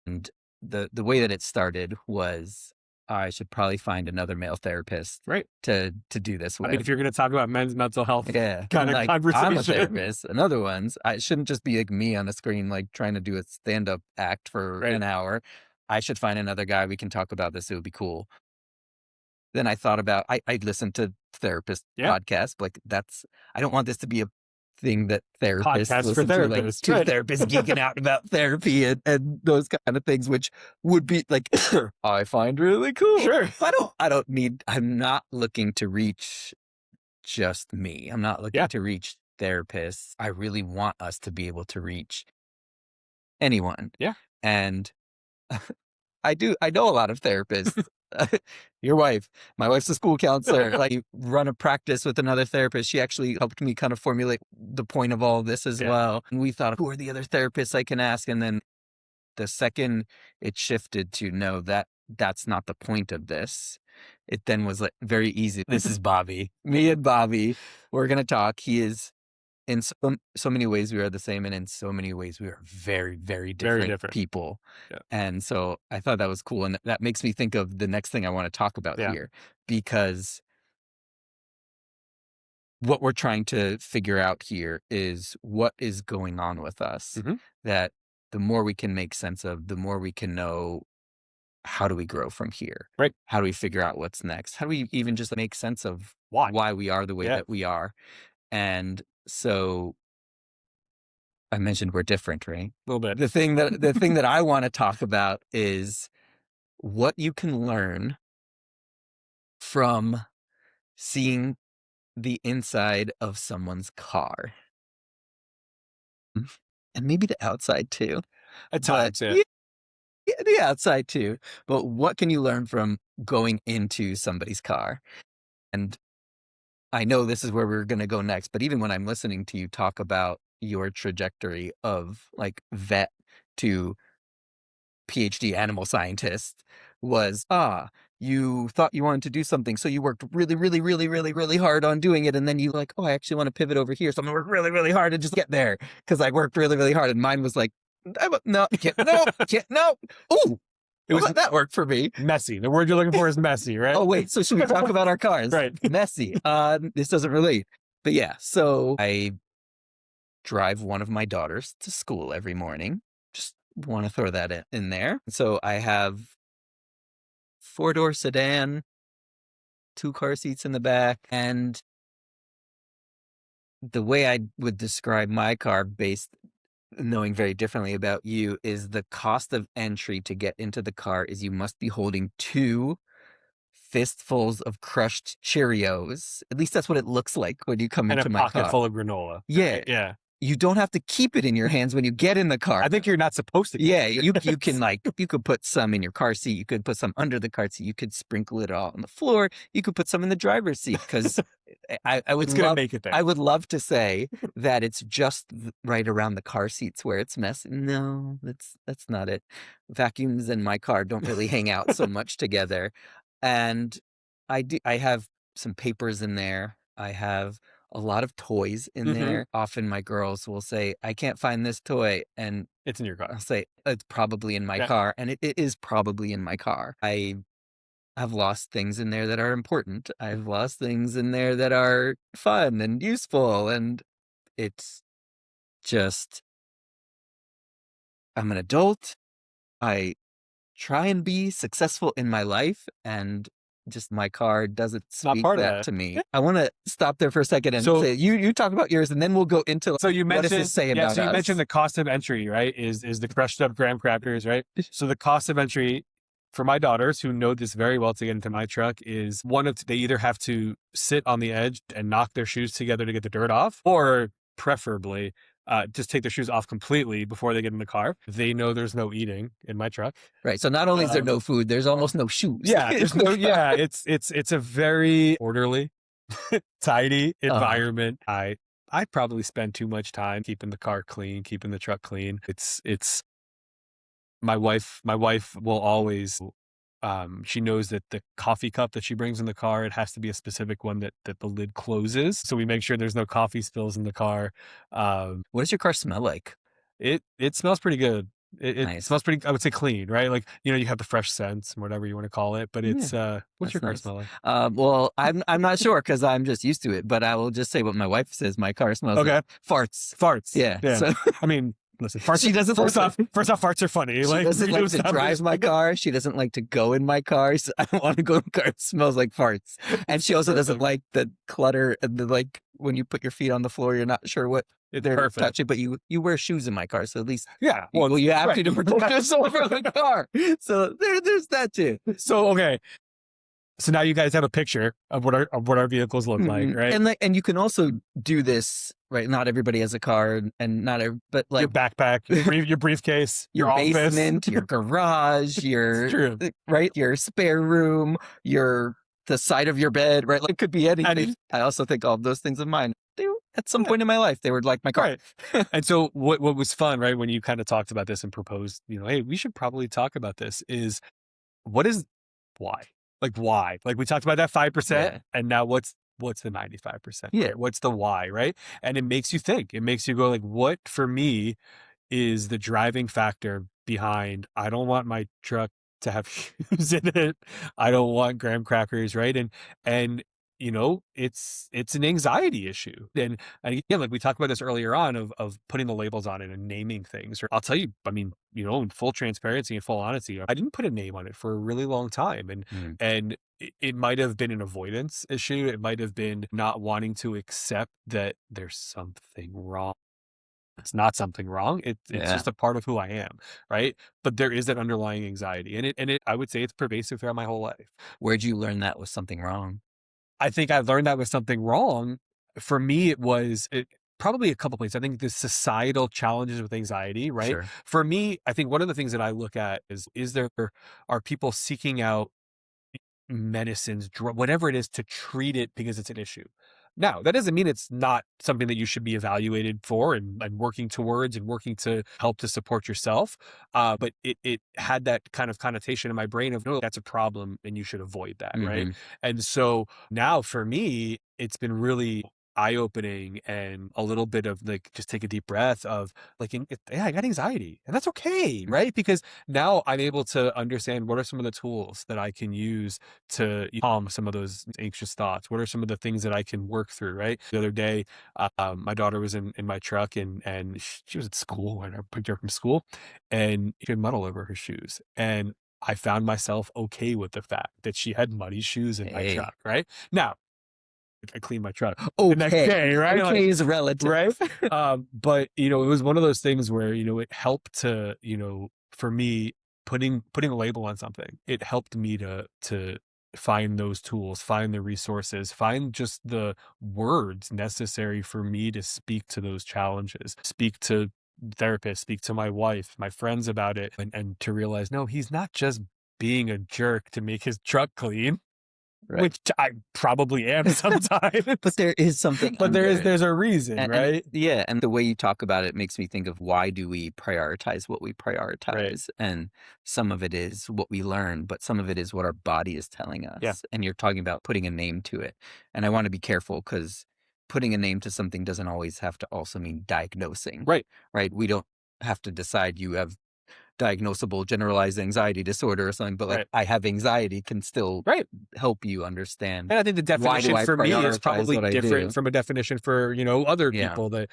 And the way that it started was I should probably find another male therapist right. to do this I mean, if with. you're going to talk about men's mental health Yeah, kind of like I'm a conversation, therapist, and other ones, I shouldn't just be like me on the screen, like trying to do a stand-up act for right? an hour. I should find another guy. We can talk about this. It would be cool. Then I thought about, I listened to therapist Yeah. podcasts. Like I don't want this to be a thing that therapists Podcast for listen to, like therapists, two right. therapists geeking out about therapy and those kind of things, which would be like, I find really cool. Sure. I'm not looking to reach just me. I'm not looking Yeah. to reach therapists. I really want us to be able to reach anyone. Yeah. And I know a lot of therapists. Your wife, my wife's a school counselor. Like, you run a practice with another therapist. She actually helped me kind of formulate the point of all of this as Yeah. well. And we thought, who are the other therapists I can ask? And then the second it shifted to no, that's not the point of this. It then was like very easy. This is Bobby. Me and Bobby. We're gonna talk. He is in so many ways we are the same, and in so many ways we are very, very different people. Yeah. And so I thought that was cool, and that makes me think of the next thing I want to talk about here, because what we're trying to figure out here is what is going on with us. Mm-hmm. That the more we can make sense of, the more we can know, how do we grow from here? Right. How do we figure out what's next? How do we even just make sense of why we are the way that we are? And so I mentioned we're different, right? A little bit. The thing that I want to talk about is what you can learn from seeing the inside of someone's car. And maybe the outside too. At But times, yeah. yeah, the outside too. But what can you learn from going into somebody's car? And I know this is where we're gonna go next, but even when I'm listening to you talk about your trajectory of, like, vet to PhD animal scientist was, you thought you wanted to do something, so you worked really, really, really, really, really hard on doing it, and then you like, "Oh, I actually wanna pivot over here, so I'm gonna work really, really hard and just get there because I worked really, really hard." And mine was like, no, can't, no, can't, no. Ooh, It was that worked for me. messy. The word you're looking for is messy, right? Oh, wait, so should we talk about our cars? Right. Messy. This doesn't relate. But yeah, so I drive one of my daughters to school every morning. Just wanna throw that in there. So I have four-door sedan, 2 car seats in the back, and the way I would describe my car based knowing very differently about you is the cost of entry to get into the car is you must be holding 2 fistfuls of crushed Cheerios. At least that's what it looks like when you come And a into my pocket car. full of granola. Yeah. Right? Yeah. You don't have to keep it in your hands when you get in the car. I think you're not supposed to. Yeah, you can, like, you could put some in your car seat, you could put some under the car seat, you could sprinkle it all on the floor, you could put some in the driver's seat, 'cause I would It's gonna love make it there. I would love to say that it's just right around the car seats where it's messy. No, that's not it. Vacuums and my car don't really hang out so much together, and I have some papers in there, I have a lot of toys in Mhm. there. Often my girls will say, "I can't find this toy," and It's in your car. I'll say, "It's probably in my Yeah. car," and it is probably in my car. I have lost things in there that are important. I've lost things in there that are fun and useful, and it's just I'm an adult. I try and be successful in my life, and just my car doesn't Not speak part of that that. to me. I wanna stop there for a second and So say, you talk about yours, and then we'll go into, So you what does mentioned, this say yeah, about so you us? mentioned the cost of entry, right? Is the crushed up graham crackers, right? So the cost of entry for my daughters who know this very well to get into my truck is one of they either have to sit on the edge and knock their shoes together to get the dirt off, or preferably just take their shoes off completely before they get in the car. They know there's no eating in my truck. Right, so not only is there no food, there's almost no shoes. Yeah, there's no. Yeah, it's a very orderly, tidy environment. I probably spend too much time keeping the car clean, keeping the truck clean. It's my wife will always she knows that the coffee cup that she brings in the car, it has to be a specific one that the lid closes. So we make sure there's no coffee spills in the car. What does your car smell like? It smells pretty good. It Nice. smells pretty, I would say, clean, right? Like, you have the fresh scents, whatever you want to call it, but it's what's That's your car nice. smell like? Well, I'm not sure because 'cause I'm just used to it, but I will just say what my wife says my car smells Okay. like. Farts. Farts. Yeah, so I mean, listen, farts. She doesn't first listen. off, farts are funny. she Like, doesn't we like do to stuff- drive my car, she doesn't like to go in my car, so I don't wanna go in a car that smells like farts, and she also doesn't like the clutter and the, like, when you put your feet on the floor, you're not sure what It's they're perfect. touching, but you wear shoes in my car, so at least Yeah. well, you have right. to protect yourself from the car. So there's that too. So okay. So now you guys have a picture of what our vehicles look like, Mhm. right? And you can also do this, right? Not everybody has a car, and not every, but Your like backpack, your briefcase, your office. basement, your garage, your True. right, your spare room, the side of your bed, right? Like it could be anything. Any- I also think all of those things of mine. They were, at some point in my life, they were like my car. Right. And so what was fun, right, when you kind of talked about this and proposed, hey, we should probably talk about this, is what is why? Like why? Like we talked about that 5%, Yeah. and now what's the 95%? Yeah. Right? What's the why, right? And it makes you think. It makes you go like, what for me is the driving factor behind I don't want my truck to have shoes in it. I don't want graham crackers, right? And it's an anxiety issue. And again, like we talked about this earlier on of putting the labels on it and naming things. Or I'll tell you, I mean, in full transparency and full honesty, I didn't put a name on it for a really long time. And it might have been an avoidance issue. It might have been not wanting to accept that there's something wrong. It's not something wrong. It's Yeah. just a part of who I am, right? But there is that underlying anxiety, and it I would say it's pervasive throughout my whole life. Where'd you learn that was something wrong? I think I learned that was something wrong. For me, probably a couple places. I think the societal challenges with anxiety, right? Sure. For me, I think one of the things that I look at are people seeking out medicines, whatever it is, to treat it because it's an issue. Now, that doesn't mean it's not something that you should be evaluated for and working towards and working to help to support yourself. But it had that kind of connotation in my brain of, no, that's a problem and you should avoid that. Right. Mhm. And so now for me, it's been really eye-opening and a little bit of like, just take a deep breath of like, yeah, I got anxiety and that's okay. Right. Because now I'm able to understand what are some of the tools that I can use to calm some of those anxious thoughts. What are some of the things that I can work through? Right. The other day, my daughter was in my truck and she was at school when I picked her up from school and she had mud all over her shoes. And I found myself okay with the fact that she had muddy shoes in my Hey. truck. Right now, I cleaned my truck the next Okay. day, right? Okay is relative. Right. But it was one of those things where, it helped to, for me, putting a label on something, it helped me to find those tools, find the resources, find just the words necessary for me to speak to those challenges, speak to therapists, speak to my wife, my friends about it, and to realize, no, he's not just being a jerk to make his truck clean. Right. Which I probably am sometimes. But there is something But under it. there's a reason, right? Yeah, and the way you talk about it makes me think of why do we prioritize what we Right. prioritize? And some of it is what we learn, but some of it is what our body is telling Yeah. us. And you're talking about putting a name to it. And I want to be careful because putting a name to something doesn't always have to also mean diagnosing, Right. right? We don't have to decide you have diagnosable generalized anxiety disorder or something, but like Right. I have anxiety can still Right. help you understand And I think the why do definition I for me is prioritize probably what I different do. from a definition for, other Yeah, people that,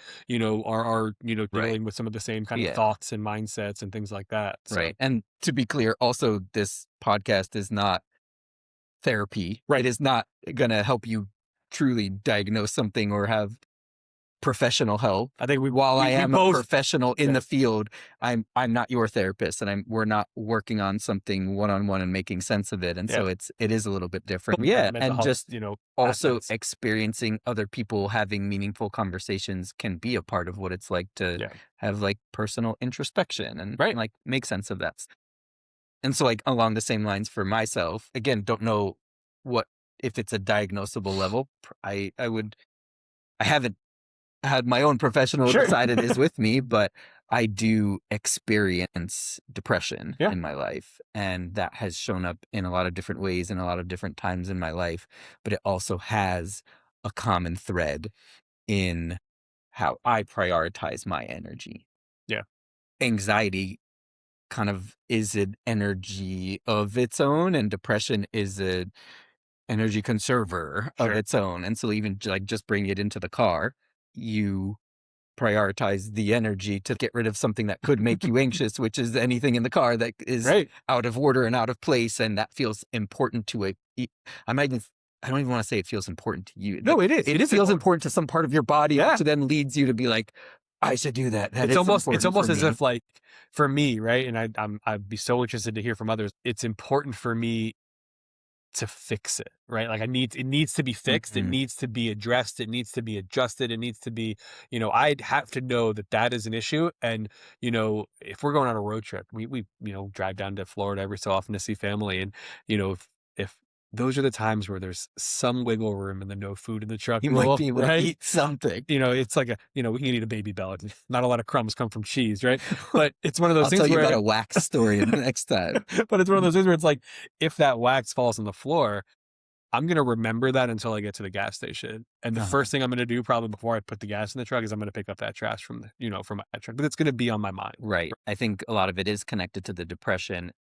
are right. dealing with some of the same kind of Yeah, thoughts and mindsets and things like that. So, right. And to be clear, also this podcast is not therapy. right. It is not going to help you truly diagnose something or have professional help. I think While I we am a both, professional in yeah. the field, I'm not your therapist, and we're not working on something one-on-one and making sense of it. And Yeah. so it is a little bit different. But Yeah, mental and health, just also aspects. experiencing other people having meaningful conversations can be a part of what it's like to Yeah. have like personal introspection and Right. like make sense of that. And so like along the same lines for myself, again, don't know what if it's a diagnosable level. I haven't had my own professional Sure. decide it is with me, but I do experience depression Yeah. in my life. And that has shown up in a lot of different ways in a lot of different times in my life. But it also has a common thread in how I prioritize my energy. Yeah. Anxiety kind of is an energy of its own, and depression is an energy conserver of Sure. its own. And so even like just bringing it into the car, you prioritize the energy to get rid of something that could make you anxious, which is anything in the car that is Right. out of order and out of place, and that feels important to I might even, I don't even want to say it feels important to you. No, Like, it is. It is feels important to some part of your body, Yeah. which then leads you to be like, I should do that. That It's is almost important for as me. if like for me, right? And I'd be so interested to hear from others. It's important for me to fix it, right? Like it needs to be fixed. It Mhm. needs to be addressed. It needs to be adjusted. It needs to be, I'd have to know that that is an issue. And, if we're going on a road trip, we drive down to Florida every so often to see family. And, if those are the times where there's some wiggle room in the no food in the truck You might rule, be able to right? eat something. It's like we can eat a baby bell. Not a lot of crumbs come from cheese, right? But it's one of those I'll things tell you where about a wax story next time. but it's one of those things where it's like, if that wax falls on the floor, I'm going to remember that until I get to the gas station. And the Uh-huh. first thing I'm going to do probably before I put the gas in the truck is I'm going to pick up that trash from from my truck, but it's going to be on my mind. Right. I think a lot of it is connected to the depression.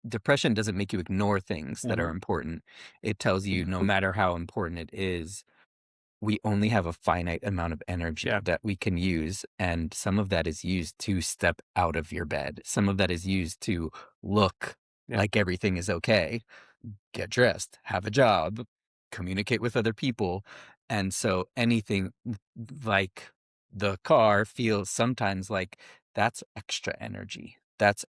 Depression doesn't make you ignore things that are Mhm. important. It tells you no matter how important it is, we only have a finite amount of energy Yeah. that we can use. And some of that is used to step out of your bed. Some of that is used to look Yeah. like everything is okay, get dressed, have a job, communicate with other people. And so anything like the car feels sometimes like that's extra energy.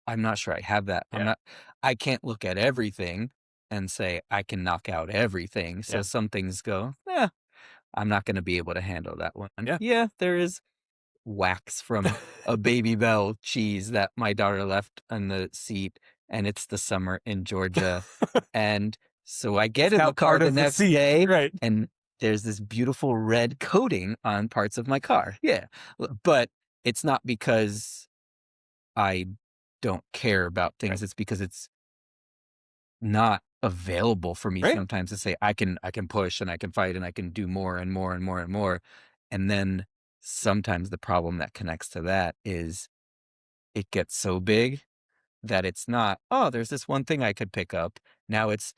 I'm not sure I have that. Yeah. I can't look at everything and say, I can knock out everything. So Yeah. some things go, I'm not going to be able to handle that one. Yeah. Yeah, there is wax from a Baby Bell cheese that my daughter left on the seat, and it's the summer in Georgia. And so I get It's in now the car part the of the next seat, day, right? and there's this beautiful red coating on parts of my car. Yeah. But it's not because I don't care about Right. things. It's because it's not available for me Right. sometimes to say I can push and I can fight and I can do more and more and more and more. And then sometimes the problem that connects to that is it gets so big that it's not, oh, there's this one thing I could pick up. Now it's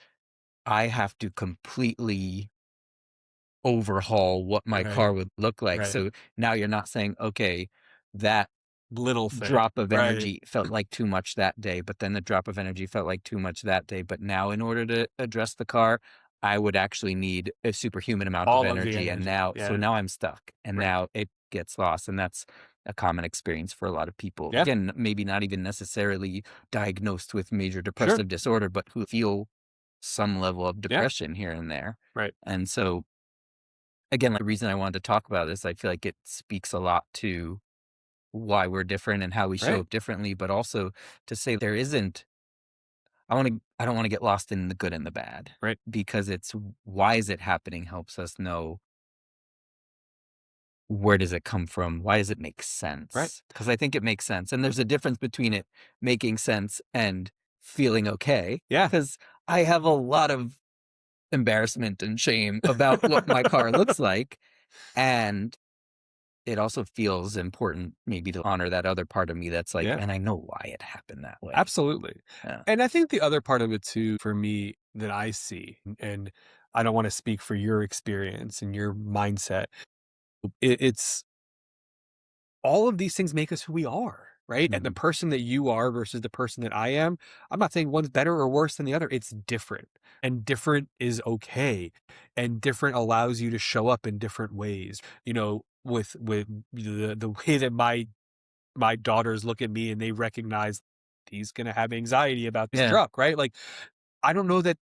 I have to completely overhaul what my Right. car would look like. Right. So now you're not saying, okay, that Little thing. drop of Right. energy felt like too much that day, but then the drop of energy felt like too much that day. But now in order to address the car, I would actually need a superhuman amount of All of the energy. And energy. now, so Yeah. now I'm stuck and Right. now it gets lost. And that's a common experience for a lot of people. Yeah. Again, maybe not even necessarily diagnosed with major Sure. depressive disorder, but who feel some level of Yeah. depression here and there. Right. And so again, like, the reason I wanted to talk about this, I feel like it speaks a lot to why we're different and how we show Right. up differently, but also to say there isn't I don't want to get lost in the good and the bad. Right. Because it's why is it happening helps us know where does it come from? Why does it make Right. sense? Because I think it makes sense. And there's a difference between it making sense and feeling okay. Yeah. Because I have a lot of embarrassment and shame about what my car looks like. And it also feels important maybe to honor that other part of me that's like, Yeah. and I know why it happened that way. Absolutely. Yeah. And I think the other part of it too, for me, that I see, and I don't want to speak for your experience and your mindset, it's all of these things make us who we are, right? And the Mhm. person that you are versus the person that I am, I'm not saying one's better or worse than the other. It's different, and different is okay, and different allows you to show up in different ways. You know, with the way that my daughters look at me and they recognize he's going to have anxiety about this Yeah. truck, right? Like, I don't know that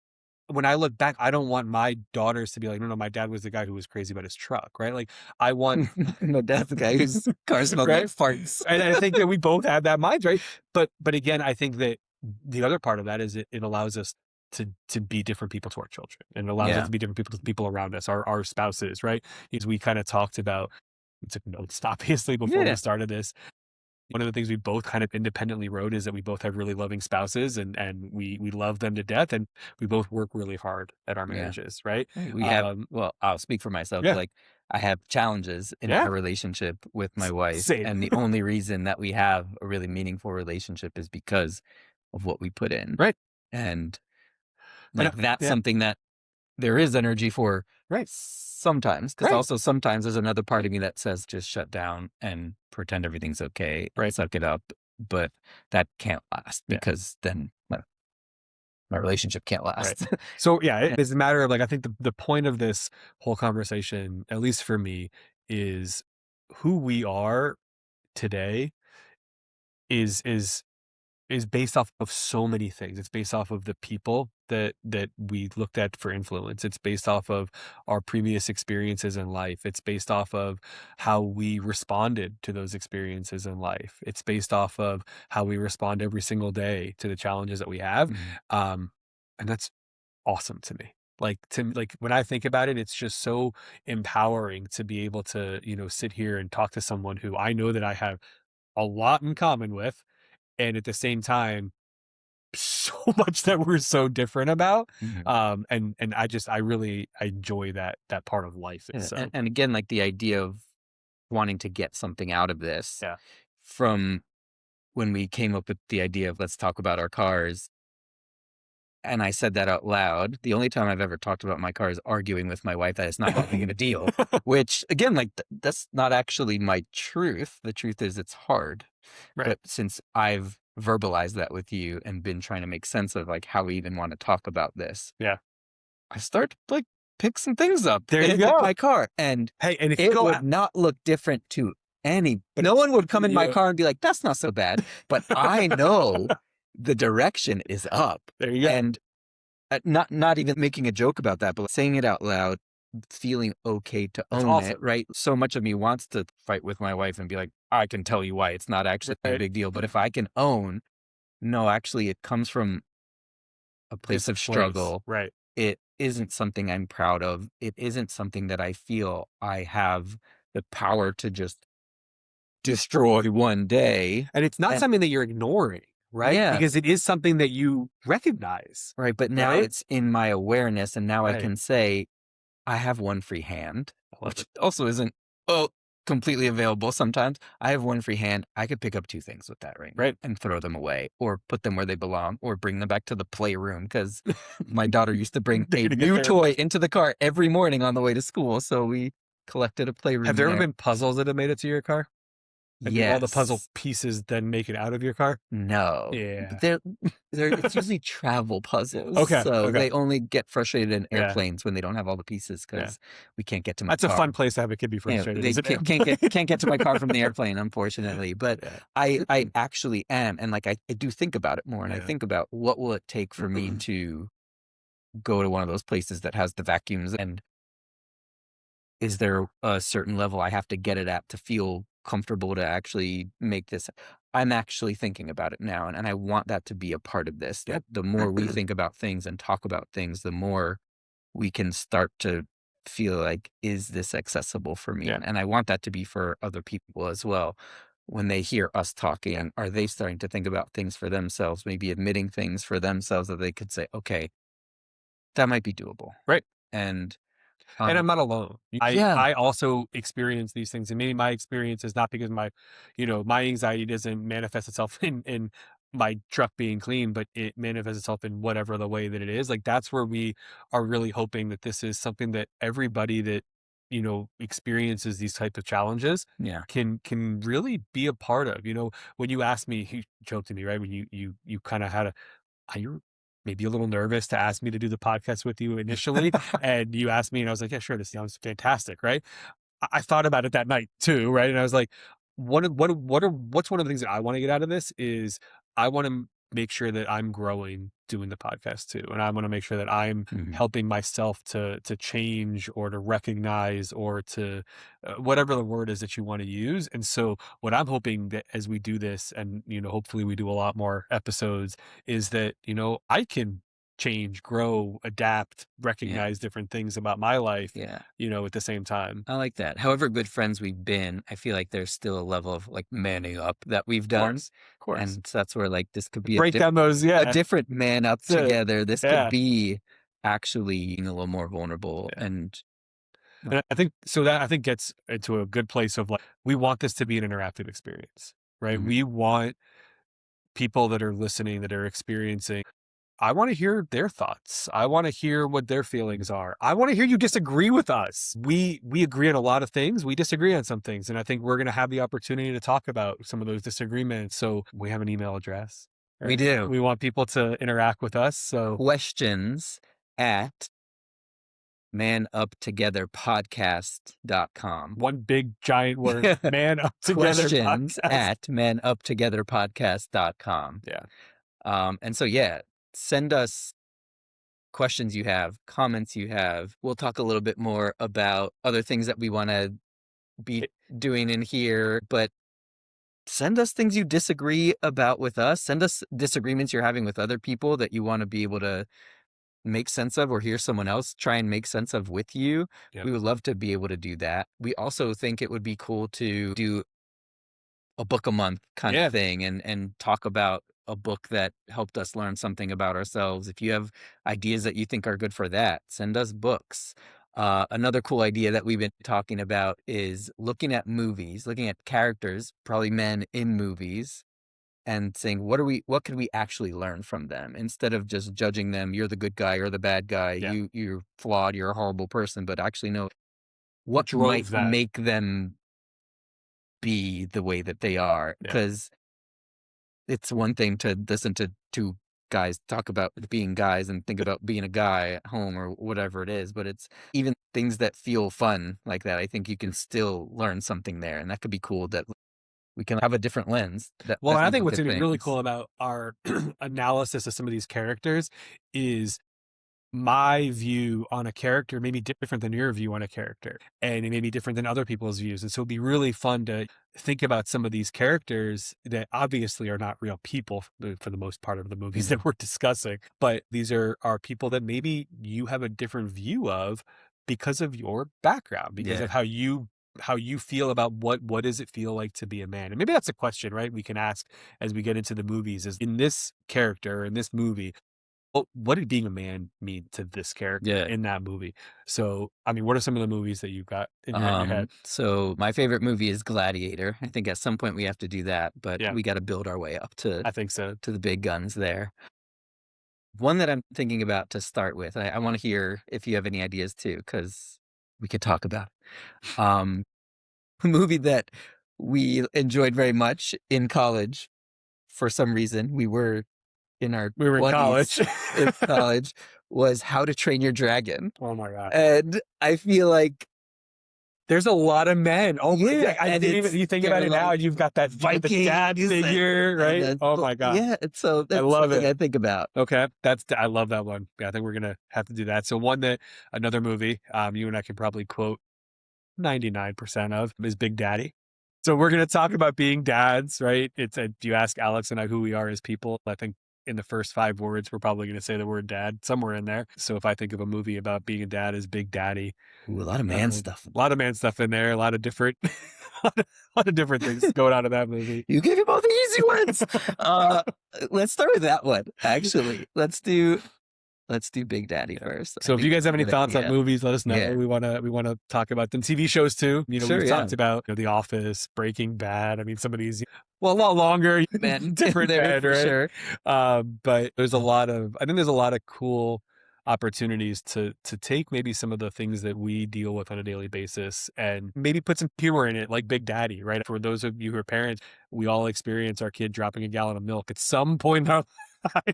when I look back, I don't want my daughters to be like, no, no, my dad was the guy who was crazy about his truck, right? Like, I want, My dad's the guy whose car smells like right? farts. And I think that we both have that mind, right? But again, I think that the other part of that is it allows us to be different people to our children, and it allows us Yeah. to be different people to the people around us, our spouses, right? Because we kind of talked about, we took notes obviously before Yeah. we started this. One of the things we both kind of independently wrote is that we both have really loving spouses, and we love them to death, and we both work really hard at our Yeah. marriages, right? We have, well, I'll speak for myself. Yeah. Like, I have challenges in Yeah. our relationship with my wife. Same. And the only reason that we have a really meaningful relationship is because of what we put in. Right. And And like, that's yeah. something that there is energy for Right. sometimes. Because Right. also sometimes there's another part of me that says, just shut down and pretend everything's okay. Right. Suck it up. But that can't last Yeah. because then my relationship can't last. Right. So yeah, it's a matter of like, I think the point of this whole conversation, at least for me, is who we are today is based off of so many things. It's based off of the people that we looked at for influence. It's based off of our previous experiences in life. It's based off of how we responded to those experiences in life. It's based off of how we respond every single day to the challenges that we have. Mhm. And that's awesome to me. Like, when I think about it, it's just so empowering to be able to, sit here and talk to someone who I know that I have a lot in common with, and at the same time, so much that we're so different about. Mhm. And I really enjoy that part of life Yeah, itself. and again, like, the idea of wanting to get something out of this Yeah. from when we came up with the idea of let's talk about our cars, and I said that out loud. The only time I've ever talked about my car is arguing with my wife that it's not that big of a deal, which again, like, that's not actually my truth. The truth is it's hard. Right. But since I've verbalized that with you and been trying to make sense of like how we even want to talk about this, Yeah. I start to like pick some things up There you in go. my car, and Hey, and if you it go would out, not look different to any. But no one would come in my Yeah. car and be like, "That's not so bad." But I know the direction is up, there you go. and not even making a joke about that, but saying it out loud, feeling okay to That's own it, awesome. right? So much of me wants to fight with my wife and be like, I can tell you why it's not actually a Right. big deal. But if I can own, no, actually, it comes from a place This of place. struggle. Right. It isn't something I'm proud of. It isn't something that I feel I have the power to just destroy one day. And it's not And something that you're ignoring, right? yeah, Because it is something that you recognize, right. But now right? it's in my awareness, and now I Right. can say, I have one free hand, I love which it. also isn't completely available sometimes. I have one free hand. I could pick up 2 things with that right now Right. and throw them away or put them where they belong or bring them back to the playroom because my daughter used to bring a To get new there. toy into the car every morning on the way to school, so we collected a Have playroom there ever there. been puzzles that have made it to your car? And do all the puzzle Yes. pieces then make it out of your car? No. Yeah. They're it's usually travel puzzles, Okay. so Okay. they only get frustrated in Yeah. airplanes when they don't have all the pieces Yeah. because we can't get to my That's a car. fun place to have a kid be Yeah, frustrated, they is an can't get to my car from the airplane, unfortunately. But Yeah. I actually am, and like I do think about it more, and I Yeah. think about what will it take for me to go to one of those places that has the vacuums, and is there a certain level I have to get it at to feel comfortable to actually make this? I'm actually thinking about it now, and I want that to be a part of this. Yep. That the more we think about things and talk about things, the more we can start to feel like, is this accessible for me? Yeah. And I want that to be for other people as well. When they hear us talking, are they starting to think about things for themselves, maybe admitting things for themselves that they could say, okay, that might be doable. Right. And And um, I'm not alone. yeah, I also experience these things, and maybe my experience is not because my anxiety doesn't manifest itself in my truck being clean, but it manifests itself in whatever the way that it is. Like that's where we are really hoping that this is something that everybody that experiences these type of challenges yeah. can really be a part of. When you asked me, you joked to me, right? When you kind of had you're maybe a little nervous to ask me to do the podcast with you initially. And you asked me, and I was like, yeah, sure. This sounds fantastic. Right. I thought about it that night too. Right. And I was like, what's one of the things that I want to get out of this is I want to make sure that I'm growing doing the podcast too. And I want to make sure that I'm Mhm. helping myself to change or to recognize or to whatever the word is that you want to use. And so what I'm hoping that as we do this and, hopefully we do a lot more episodes is that, I can change, grow, adapt, Yeah, recognize different things about my life, yeah. at the same time. I like that. However good friends we've been, I feel like there's still a level of like manning up that we've Of done. course. Of course. And so that's where like this could be Break down those, a yeah. different man up That's it. together. This could Yeah. be actually being a little more vulnerable Yeah. and And I think so that I think gets into a good place of like, we want this to be an interactive experience, right? Mhm. We want people that are listening, that are experiencing, I want to hear their thoughts. I want to hear what their feelings are. I want to hear you disagree with us. We agree on a lot of things. We disagree on some things. And I think we're going to have the opportunity to talk about some of those disagreements. So we have an email address. We Right? do. We want people to interact with us. So Questions at manuptogetherpodcast.com. one big giant word, man up together Questions podcast. at manuptogetherpodcast.com. Yeah. And so, yeah, send us questions you have, comments you have. We'll talk a little bit more about other things that we want to be doing in here, but send us things you disagree about with us. Send us disagreements you're having with other people that you want to be able to make sense of or hear someone else try and make sense of with you. Yep. We would love to be able to do that. We also think it would be cool to do a book a month kind Yeah. of thing and talk about a book that helped us learn something about ourselves. If you have ideas that you think are good for that, send us books. Another cool idea that we've been talking about is looking at movies, looking at characters, probably men in movies, and saying, what could we actually learn from them instead of just judging them, you're the good guy or the bad guy, Yeah. you're flawed, you're a horrible person, but actually know What what drove might that? make them be the way that they are. Yeah. Because it's one thing to listen to two guys talk about being guys and think about being a guy at home or whatever it is, but it's even things that feel fun like that. I think you can still learn something there, and that could be cool that we can have a different lens Well, that and we I think look what's at going to be really things. cool about our analysis of some of these characters is my view on a character may be different than your view on a character, and it may be different than other people's views. And so it'd be really fun to think about some of these characters that obviously are not real people for the most part of the movies Mhm. that we're discussing, but these are people that maybe you have a different view of because of your background, because Yeah. of how you feel about what does it feel like to be a man. And maybe that's a question, right, we can ask as we get into the movies, is in this character, in this movie, what did being a man mean to this character Yeah. in that movie? So, I mean, what are some of the movies that you've got in your head? So my favorite movie is Gladiator. I think at some point we have to do that, but Yeah, we got to build our way up to I think so. the big guns there. One that I'm thinking about to start with, I want to hear if you have any ideas too, because we could talk about it. A movie that we enjoyed very much in college for some reason. We were in our We were in 20s college. in college was How to Train Your Dragon. Oh my god. And I feel like There's a lot of men. Oh my yeah, I and didn't even you think about they're it now, like and you've got that the dad Vikings figure, and right? then Oh my god. yeah, and so I that's love something it. I think about. Okay, I love that one. Yeah, I think we're gonna have to do that. So one that another movie, you and I can probably quote 99% of is Big Daddy. So we're going to talk about being dads, right? It's you ask Alex and I who we are as people. I think in the first 5 words, we're probably going to say the word dad somewhere in there. So if I think of a movie about being a dad as Big Daddy, Ooh, a lot of man stuff. a lot of man stuff in there, a lot of different, lot of different things going on in that movie. You gave him all the easy ones. Uh, let's start with that one. Actually, let's do Big Daddy first. I So if think you guys have any we're gonna- thoughts on yeah, movies, let us know. yeah, We wanna talk about them. TV shows too. You know, sure, we've yeah, talked about The Office, Breaking Bad. I mean, some of these, well, a lot longer, men in different there men, for right? sure. But I think there's a lot of cool opportunities to take maybe some of the things that we deal with on a daily basis and maybe put some humor in it, like Big Daddy, right? For those of you who are parents, we all experience our kid dropping a gallon of milk at some point in our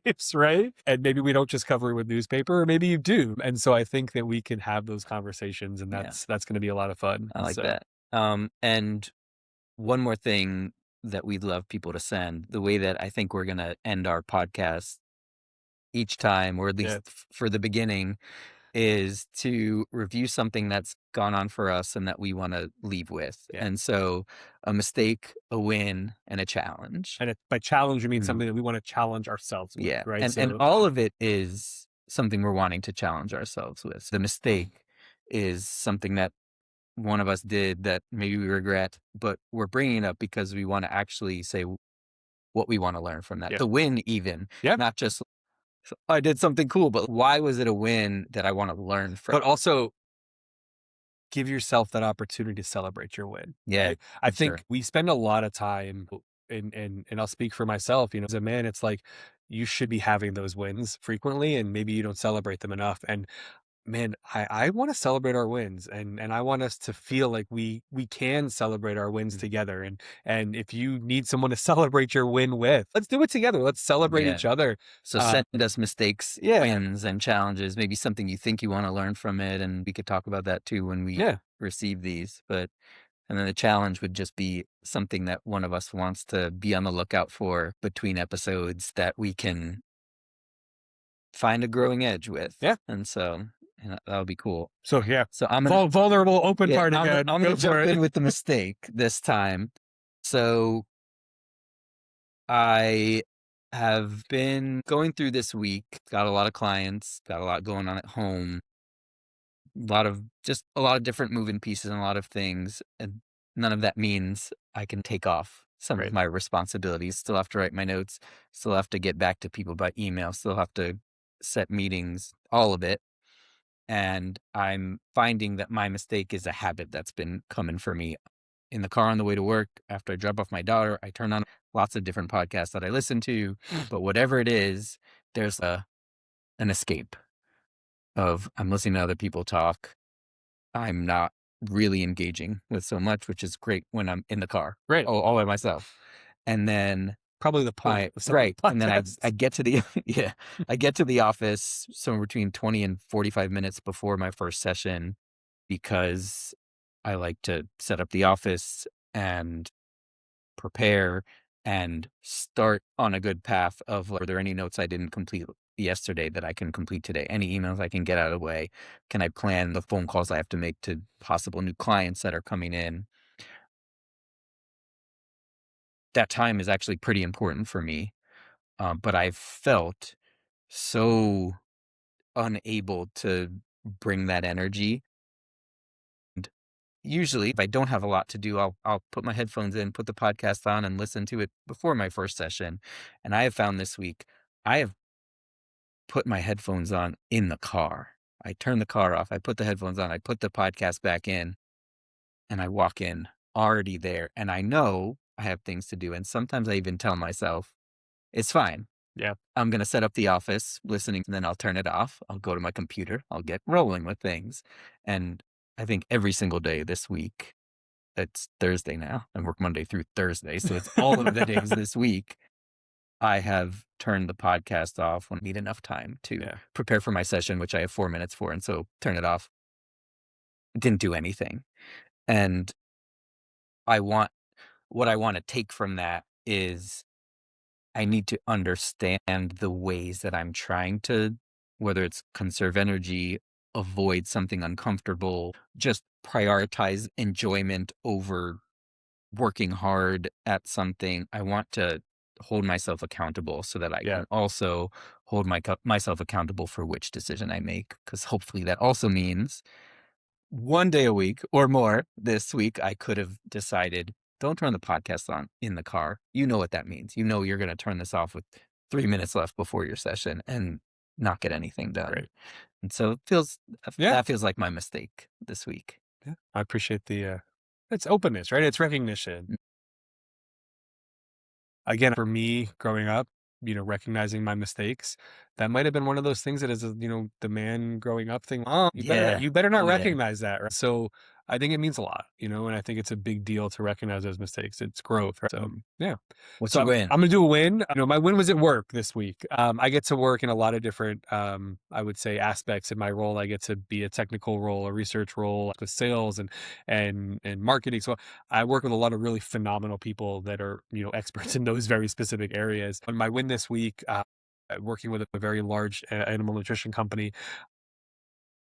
lives, right? And maybe we don't just cover it with newspaper, or maybe you do. And so I think that we can have those conversations, and Yeah, that's going to be a lot of fun. I like So that. And one more thing that we'd love people to send, the way that I think we're gonna end our podcast each time, or at yeah, least for the beginning, is to review something that's gone on for us and that we want to leave with. yeah. And so a mistake, a win, and a challenge. And by challenge, you mean Mhm. something that we want to challenge ourselves with, Yeah. right? And So all of it is something we're wanting to challenge ourselves with. The mistake is something that one of us did that maybe we regret, but we're bringing it up because we want to actually say what we want to learn from that. yeah, The win, even, yeah. not just I did something cool, but why was it a win that I want to learn from? But also give yourself that opportunity to celebrate your win, Yeah, right? I for sure. think we spend a lot of time, and I'll speak for myself, as a man, it's like you should be having those wins frequently, and maybe you don't celebrate them enough. And man, I want to celebrate our wins, and I want us to feel like we can celebrate our wins Mm. together. And if you need someone to celebrate your win with, let's do it together. Let's celebrate Yeah. each other. So Uh, send us mistakes, yeah, wins, and challenges, maybe something you think you want to learn from it, and we could talk about that too when we yeah, receive these. But and then the challenge would just be something that one of us wants to be on the lookout for between episodes that we can find a growing edge with. yeah. And so that would be cool. So yeah, So I'm gonna vulnerable, open yeah, part again. I'm Go gonna for jump it. in with the mistake this time. So I have been going through this week, got a lot of clients, got a lot going on at home, a lot of different moving pieces and a lot of things. And none of that means I can take off some of Right. my responsibilities. Still have to write my notes, still have to get back to people by email, still have to set meetings, all of it. And I'm finding that my mistake is a habit that's been coming for me in the car on the way to work. After I drop off my daughter, I turn on lots of different podcasts that I listen to. But whatever it is, there's an escape of I'm listening to other people talk. I'm not really engaging with so much, which is great when I'm in the car Right. all by myself. And then Probably the point I of some of right, the and then I podcasts. get to the yeah, I get to the office somewhere between 20 and 45 minutes before my first session because I like to set up the office and prepare and start on a good path of, like, are there any notes I didn't complete yesterday that I can complete today? Any emails I can get out of the way? Can I plan the phone calls I have to make to possible new clients that are coming in? That time is actually pretty important for me. But I've felt so unable to bring that energy. And usually, if I don't have a lot to do, I'll put my headphones in, put the podcast on, and listen to it before my first session. And I have found this week, I have put my headphones on in the car. I turn the car off, I put the headphones on, I put the podcast back in, and I walk in already there. And I know I have things to do. And sometimes I even tell myself, it's fine. Yeah. I'm going to set up the office listening, and then I'll turn it off. I'll go to my computer. I'll get rolling with things. And I think every single day this week, it's Thursday now. I work Monday through Thursday. So it's all of the days this week. I have turned the podcast off when I need enough time to prepare for my session, which I have 4 minutes for. And so turn it off. Didn't do anything. And what I want to take from that is I need to understand the ways that I'm trying to, whether it's conserve energy, avoid something uncomfortable, just prioritize enjoyment over working hard at something. I want to hold myself accountable so that I can also hold myself accountable for which decision I make. Because hopefully that also means one day a week or more this week, I could have decided, don't turn the podcast on in the car. You know what that means. You know you're going to turn this off with 3 minutes left before your session and not get anything done. Right. And so that feels like my mistake this week. Yeah. I appreciate the it's openness, right? It's recognition. Again, for me growing up, recognizing my mistakes, that might have been one of those things that is, the man growing up thing. Oh, you better not recognize that. Right? So I think it means a lot, and I think it's a big deal to recognize those mistakes. It's growth. Right? So yeah. What's So your win? I'm gonna do a win. My win was at work this week. I get to work in a lot of different, I would say, aspects in my role. I get to be a technical role, a research role, with sales and marketing. So I work with a lot of really phenomenal people that are, experts in those very specific areas. And my win this week, working with a very large animal nutrition company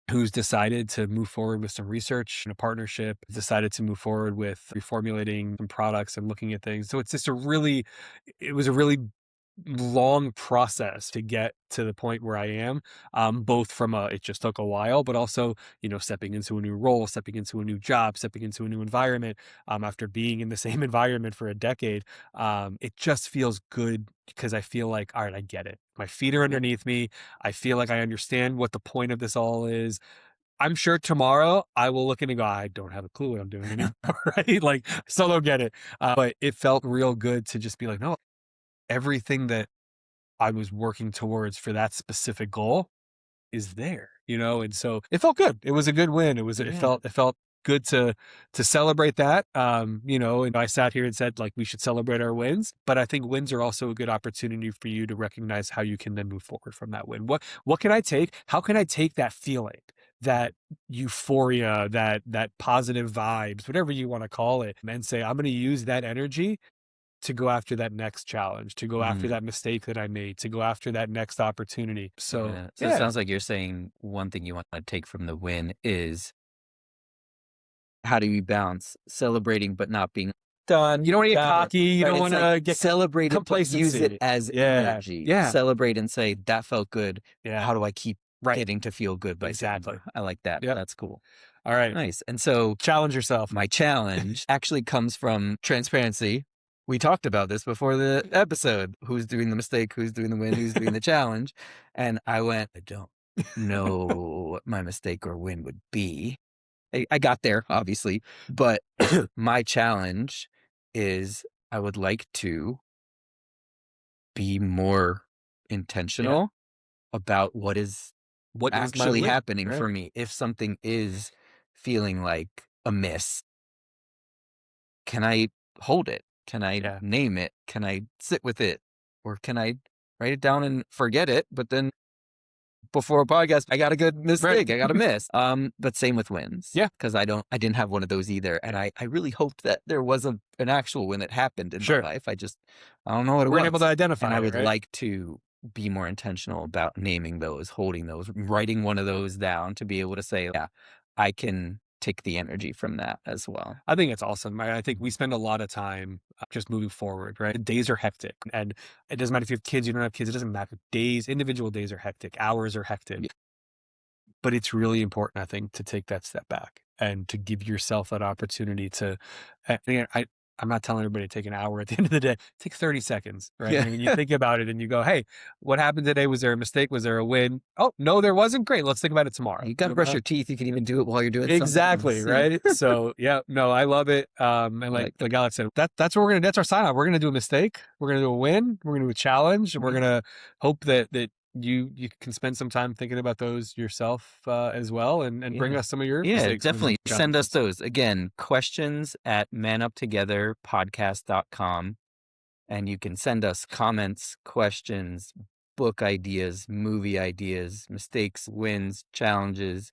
who's decided to move forward with some research and a partnership, decided to move forward with reformulating some products and looking at things. So it's just it was a really long process to get to the point where I am, both from it just took a while, but also, stepping into a new role, stepping into a new job, stepping into a new environment, after being in the same environment for a decade. It just feels good because I feel like, all right, I get it. My feet are underneath me. I feel like I understand what the point of this all is. I'm sure tomorrow I will look and go, I don't have a clue what I'm doing anymore, right? Like, still don't get it. But it felt real good to just be like, no, everything that I was working towards for that specific goal is there, and so it felt good. It was a good win. It felt good to celebrate that. And I sat here and said, like, we should celebrate our wins, but I think wins are also a good opportunity for you to recognize how you can then move forward from that win. What can I take? How can I take that feeling, that euphoria, that positive vibes, whatever you want to call it, and say, I'm going to use that energy to go after that next challenge, to go after that mistake that I made, to go after that next opportunity. So, It sounds like you're saying one thing you want to take from the win is, how do you balance celebrating but not being done? You don't want to get cocky. You don't want to get celebrate it, but use it complacency. as energy. Yeah. Celebrate and say, that felt good. Yeah. How do I keep getting to feel good by Exactly. I like that. Yep. That's cool. All right. Nice. And so Challenge yourself. my challenge actually comes from transparency. We talked about this before the episode. Who's doing the mistake? Who's doing the win? Who's doing the challenge? And I went, I don't know what my mistake or win would be. I got there, obviously, but my challenge is I would like to be more intentional about what is actually happening for me. If something is feeling like a miss, can I hold it? Can I name it? Can I sit with it? Or can I write it down and forget it? But then before a podcast, I got a good mistake. I got a miss. But same with wins. Yeah. Because I didn't have one of those either. And I really hoped that there was an actual win that happened in my life. I don't know what it was. We're able to identify and I would right? like to be more intentional about naming those, holding those, writing one of those down to be able to say, yeah, I can take the energy from that as well. I think it's awesome. I think we spend a lot of time just moving forward, right? Days are hectic, and it doesn't matter if you have kids, you don't have kids, it doesn't matter. Individual days are hectic, hours are hectic. Yeah. But it's really important, I think, to take that step back and to give yourself that opportunity to, I'm not telling everybody to take an hour at the end of the day. Take 30 seconds, right? Yeah. And you think about it and you go, hey, what happened today? Was there a mistake? Was there a win? Oh, no, there wasn't. Great. Let's think about it tomorrow. You got to brush your teeth. You can even do it while you're doing Exactly, something else. right? So, yeah, no, I love it. And like Alex said, that's what we're going to, that's our sign off. We're going to do a mistake. We're going to do a win. We're going to do a challenge. And we're going to hope that you can spend some time thinking about those yourself as well, and bring us some of your mistakes. Definitely send us those. Again, questions at manuptogetherpodcast.com, and you can send us comments, questions, book ideas, movie ideas, mistakes, wins, challenges,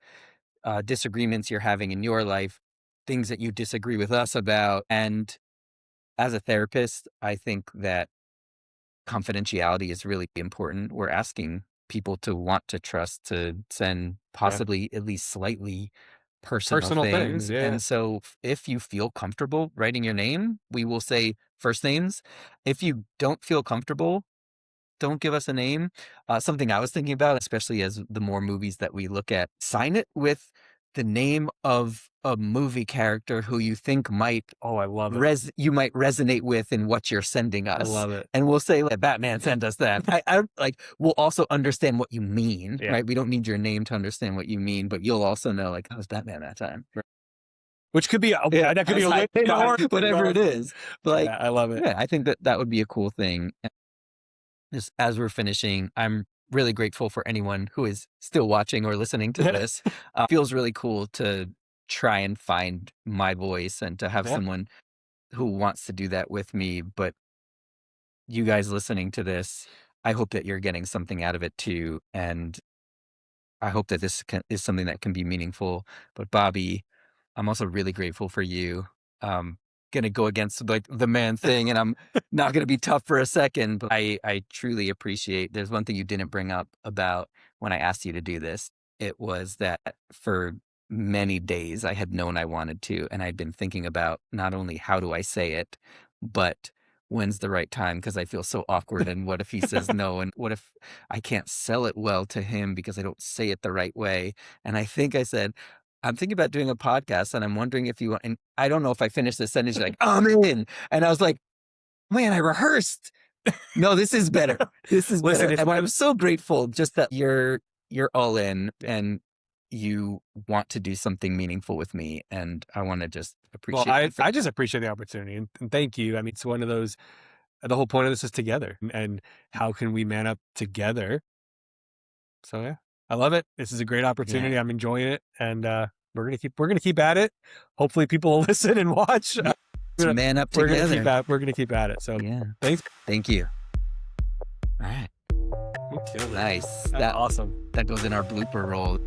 disagreements you're having in your life, things that you disagree with us about. And as a therapist, I think that confidentiality is really important. We're asking people to want to trust, to send possibly at least slightly personal things. Yeah. And so if you feel comfortable writing your name, we will say first names. If you don't feel comfortable, don't give us a name. Something I was thinking about, especially as the more movies that we look at, sign it with the name of a movie character who you think might I love it. You might resonate with in what you're sending us. I love it. And we'll say, like, Batman, send us that. I like, we'll also understand what you mean, right? We don't need your name to understand what you mean, but you'll also know, like, how's Batman that time? Which could be, that could be whatever it is. But like, I love it. Yeah, I think that would be a cool thing. Just as we're finishing, I'm really grateful for anyone who is still watching or listening to this. Feels really cool to try and find my voice and to have someone who wants to do that with me. But you guys listening to this, I hope that you're getting something out of it too. And I hope that this is something that can be meaningful. But Bobby, I'm also really grateful for you. Gonna go against like the man thing, and I'm not gonna be tough for a second, but I truly appreciate. There's one thing you didn't bring up about when I asked you to do this. It was that for many days I had known I wanted to, and I'd been thinking about not only how do I say it, but when's the right time, because I feel so awkward, and what if he says no, and what if I can't sell it well to him because I don't say it the right way. And I think I said, I'm thinking about doing a podcast, and I'm wondering if you want, and I don't know if I finished this sentence, you're like, I'm in. And I was like, man, I rehearsed. No, this is better. This is better. And I'm so grateful just that you're all in and you want to do something meaningful with me. And I want to just appreciate it. I just appreciate the opportunity, and thank you. I mean, it's one of those, the whole point of this is together, and how can we man up together? So yeah. I love it. This is a great opportunity. Yeah. I'm enjoying it, and we're gonna keep at it. Hopefully, people will listen and watch. Man up together. We're gonna keep at it. So yeah, thanks. Thank you. All right. Nice. That's awesome. That goes in our blooper roll.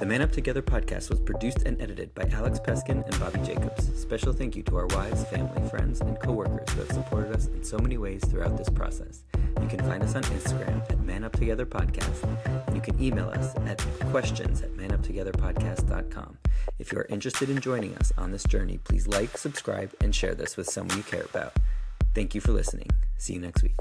The Man Up Together podcast was produced and edited by Alex Peskin and Bobby Jacobs. Special thank you to our wives, family, friends, and coworkers who have supported us in so many ways throughout this process. You can find us on Instagram at Man Up Together Podcast, and you can email us at questions@manuptogetherpodcast.com. If you are interested in joining us on this journey, please like, subscribe, and share this with someone you care about. Thank you for listening. See you next week.